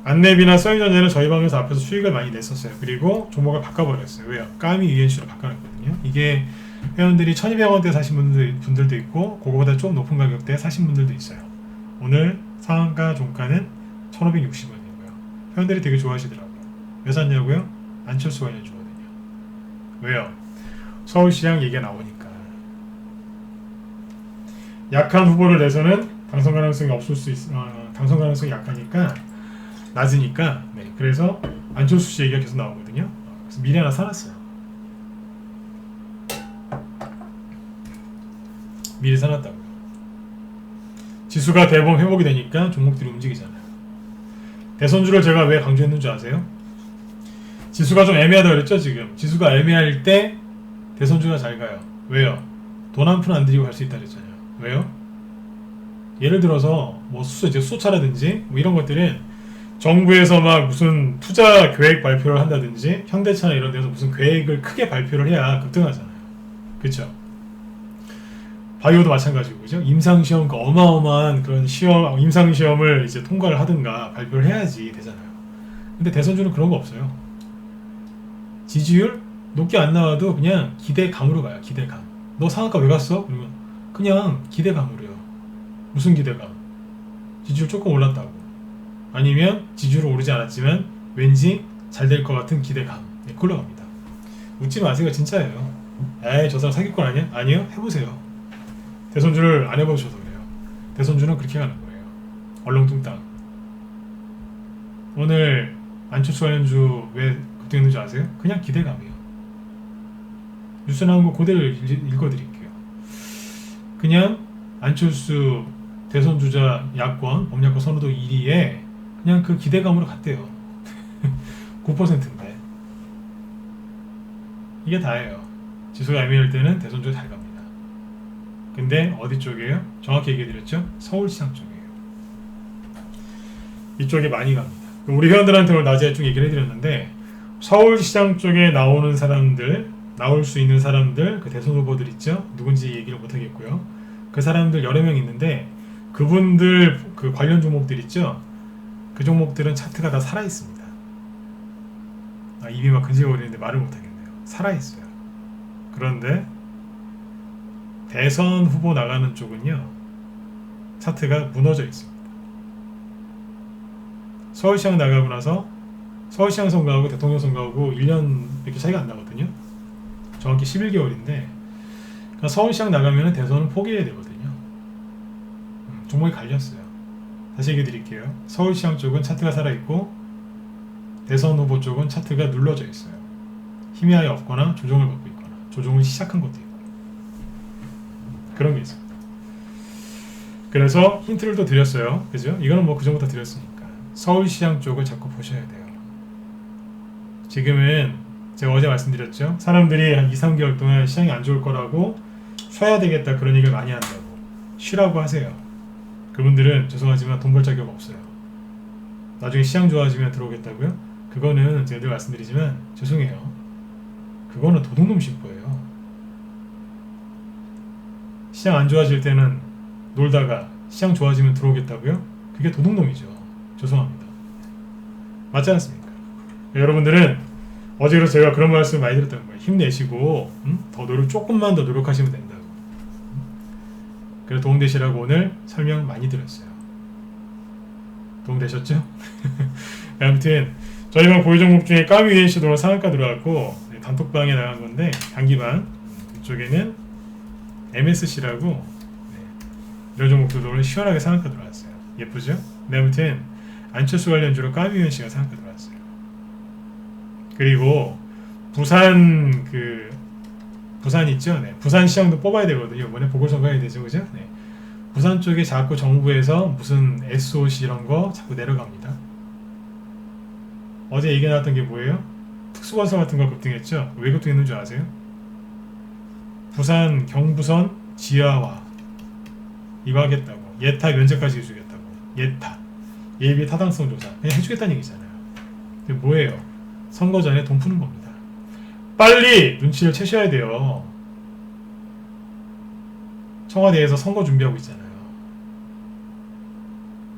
안랩이나 써니전자는 저희 방에서 앞에서 수익을 많이 냈었어요. 그리고 종목을 바꿔버렸어요. 왜요? 까미 UNC로 바꿔놨거든요. 이게 회원들이 1200원대 사신 분들도 있고 그거보다 좀 높은 가격대에 사신 분들도 있어요. 오늘 상한가 종가는 1560원이고요. 회원들이 되게 좋아하시더라고요. 왜 샀냐고요? 안철수 관련주거든요. 왜요? 서울시장 얘기가 나오니까. 약한 후보를 내서는 당선 가능성이 없을 수 당선 가능성이 약하니까 낮으니까. 네, 그래서 안철수 씨 얘기가 계속 나오거든요. 그래서 미리 하나 사놨어요. 미리 사놨다고요. 지수가 대범 회복이 되니까 종목들이 움직이잖아요. 대선주를 제가 왜 강조했는 줄 아세요? 지수가 좀 애매하다고 그랬죠. 지금 지수가 애매할 때 대선주가 잘 가요. 왜요? 돈 한 푼 안 들이고 갈 수 있다 그랬잖아요. 왜요? 예를 들어서 뭐 수소차라든지 뭐 이런 것들은 정부에서 막 무슨 투자 계획 발표를 한다든지 현대차나 이런 데서 무슨 계획을 크게 발표를 해야 급등하잖아요. 그렇죠? 바이오도 마찬가지고, 그죠? 임상시험, 그 어마어마한 그런 시험, 임상시험을 이제 통과를 하든가 발표를 해야지 되잖아요. 근데 대선주는 그런 거 없어요. 지지율 높게 안 나와도 그냥 기대감으로 가요. 기대감. 너 상한가 왜 갔어? 그러면 그냥 기대감으로요. 무슨 기대감? 지지율 조금 올랐다고. 아니면 지지율은 오르지 않았지만 왠지 잘 될 것 같은 기대감. 네, 그걸로 갑니다. 웃지 마세요. 진짜예요. 에이, 저 사람 사기꾼 아니야? 아니요. 해보세요. 대선주를 안 해보셔서 그래요. 대선주는 그렇게 가는 거예요. 얼렁뚱땅. 오늘 안철수 관련주 왜 급등했는지 아세요? 그냥 기대감이에요. 뉴스 나온 거 그대로 읽어드릴게요. 그냥 안철수 대선주자 야권, 범야권 선호도 1위에 그냥 그 기대감으로 갔대요. 9%인데. 이게 다예요. 지수가 애매할 때는 대선주가 잘 갑니다. 근데 어디 쪽이에요? 정확히 얘기해드렸죠? 서울시장 쪽이에요. 이쪽에 많이 갑니다. 우리 회원들한테 오늘 낮에 좀 얘기를 해드렸는데 서울시장 쪽에 나오는 사람들, 나올 수 있는 사람들, 그 대선 후보들 있죠? 누군지 얘기를 못하겠고요. 그 사람들 여러 명 있는데 그분들 그 관련 종목들 있죠? 그 종목들은 차트가 다 살아있습니다. 입이 막 근질거리는데 말을 못하겠네요. 살아있어요. 그런데 대선 후보 나가는 쪽은요, 차트가 무너져 있습니다. 서울시장 나가고 나서 서울시장 선거하고 대통령 선거하고 1년밖에 차이가 안 나거든요. 정확히 11개월인데 그러니까 서울시장 나가면 대선은 포기해야 되거든요. 종목이 갈렸어요. 다시 얘기 드릴게요. 서울시장 쪽은 차트가 살아있고 대선 후보 쪽은 차트가 눌러져 있어요. 힘이 아예 없거나 조정을 받고 있거나 조정을 시작한 것도 있고 그런 게 있습니다. 그래서 힌트를 또 드렸어요. 그죠? 이거는 뭐 그 전부터 드렸으니까 서울시장 쪽을 자꾸 보셔야 돼요. 지금은 제가 어제 말씀드렸죠. 사람들이 한 2-3개월 동안 시장이 안 좋을 거라고 쉬어야 되겠다 그런 얘기를 많이 한다고. 쉬라고 하세요. 그분들은 죄송하지만 돈 벌 자격 없어요. 나중에 시장 좋아지면 들어오겠다고요? 그거는 제가 늘 말씀드리지만 죄송해요. 그거는 도둑놈 심보예요. 시장 안 좋아질 때는 놀다가 시장 좋아지면 들어오겠다고요? 그게 도둑놈이죠. 죄송합니다. 맞지 않습니까? 여러분들은 어제 그래서 제가 그런 말씀을 많이 드렸다는 거예요. 힘내시고 더 조금만 더 노력하시면 된다고. 그래서 도움되시라고 오늘 설명 많이 드렸어요. 도움되셨죠? 아무튼 저희가 보유 종목 중에 까미 UNC도 오늘 상한가 들어왔고 단톡방에 나간 건데 단기반 이쪽에는 MSC라고 이런 종목들도 오늘 시원하게 상한가 들어왔어요. 예쁘죠? 네, 아무튼 안철수 관련주로 까미 UNC가 상한가 들어왔어요. 그리고 부산 부산 있죠? 네. 부산 시장도 뽑아야 되거든요. 이번에 보궐선거 해야 되죠, 그죠? 네. 부산 쪽에 자꾸 정부에서 무슨 SOC 이런 거 자꾸 내려갑니다. 어제 얘기 나왔던 게 뭐예요? 특수건설 같은 거 급등했죠? 왜 급등했는 줄 아세요? 부산 경부선 지하화 이거하겠다고. 예타 면제까지 해주겠다고. 예타 예비 타당성 조사 그냥 해주겠다는 얘기잖아요. 그게 뭐예요? 선거 전에 돈 푸는 겁니다. 빨리 눈치를 채셔야 돼요. 청와대에서 선거 준비하고 있잖아요.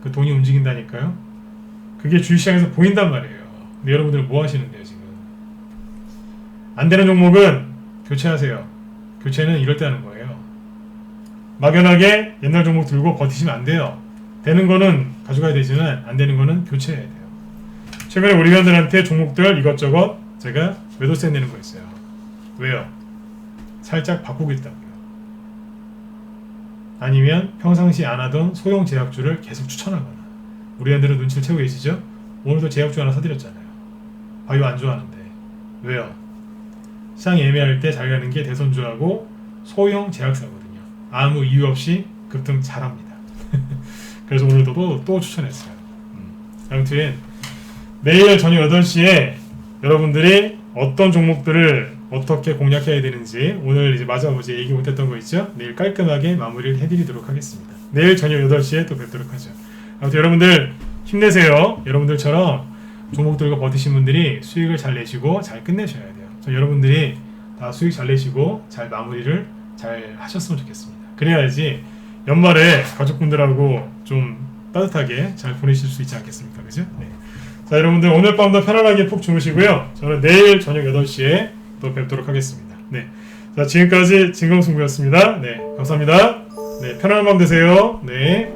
그 돈이 움직인다니까요. 그게 주식시장에서 보인단 말이에요. 근데 여러분들은 뭐 하시는데요 지금? 안 되는 종목은 교체하세요. 교체는 이럴 때 하는 거예요. 막연하게 옛날 종목 들고 버티시면 안 돼요. 되는 거는 가져가야 되지만 안 되는 거는 교체해야 돼요. 최근에 우리 회원들한테 종목들 이것저것 제가 매도세 내는 거 있어요. 왜요? 살짝 바꾸겠다고요. 아니면 평상시 안 하던 소형 제약주를 계속 추천하거나. 우리 회원들은 눈치를 채고 계시죠? 오늘도 제약주 하나 사드렸잖아요. 바이오 안 좋아하는데. 왜요? 시장이 애매할 때 잘 가는 게 대선주하고 소형 제약사거든요. 아무 이유 없이 급등 잘합니다. 그래서 오늘도 또 추천했어요. 아무튼 내일 저녁 8시에 여러분들이 어떤 종목들을 어떻게 공략해야 되는지 오늘 이제 마지막에 얘기 못했던 거 있죠? 내일 깔끔하게 마무리를 해드리도록 하겠습니다. 내일 저녁 8시에 또 뵙도록 하죠. 아무튼 여러분들 힘내세요. 여러분들처럼 종목 들고 버티신 분들이 수익을 잘 내시고 잘 끝내셔야 돼요. 저 여러분들이 다 수익 잘 내시고 잘 마무리를 잘 하셨으면 좋겠습니다. 그래야지 연말에 가족분들하고 좀 따뜻하게 잘 보내실 수 있지 않겠습니까? 그죠? 네. 자, 여러분들 오늘 밤도 편안하게 푹 주무시고요. 저는 내일 저녁 8시에 또 뵙도록 하겠습니다. 네. 자, 지금까지 진검승부였습니다. 네. 감사합니다. 네. 편안한 밤 되세요. 네.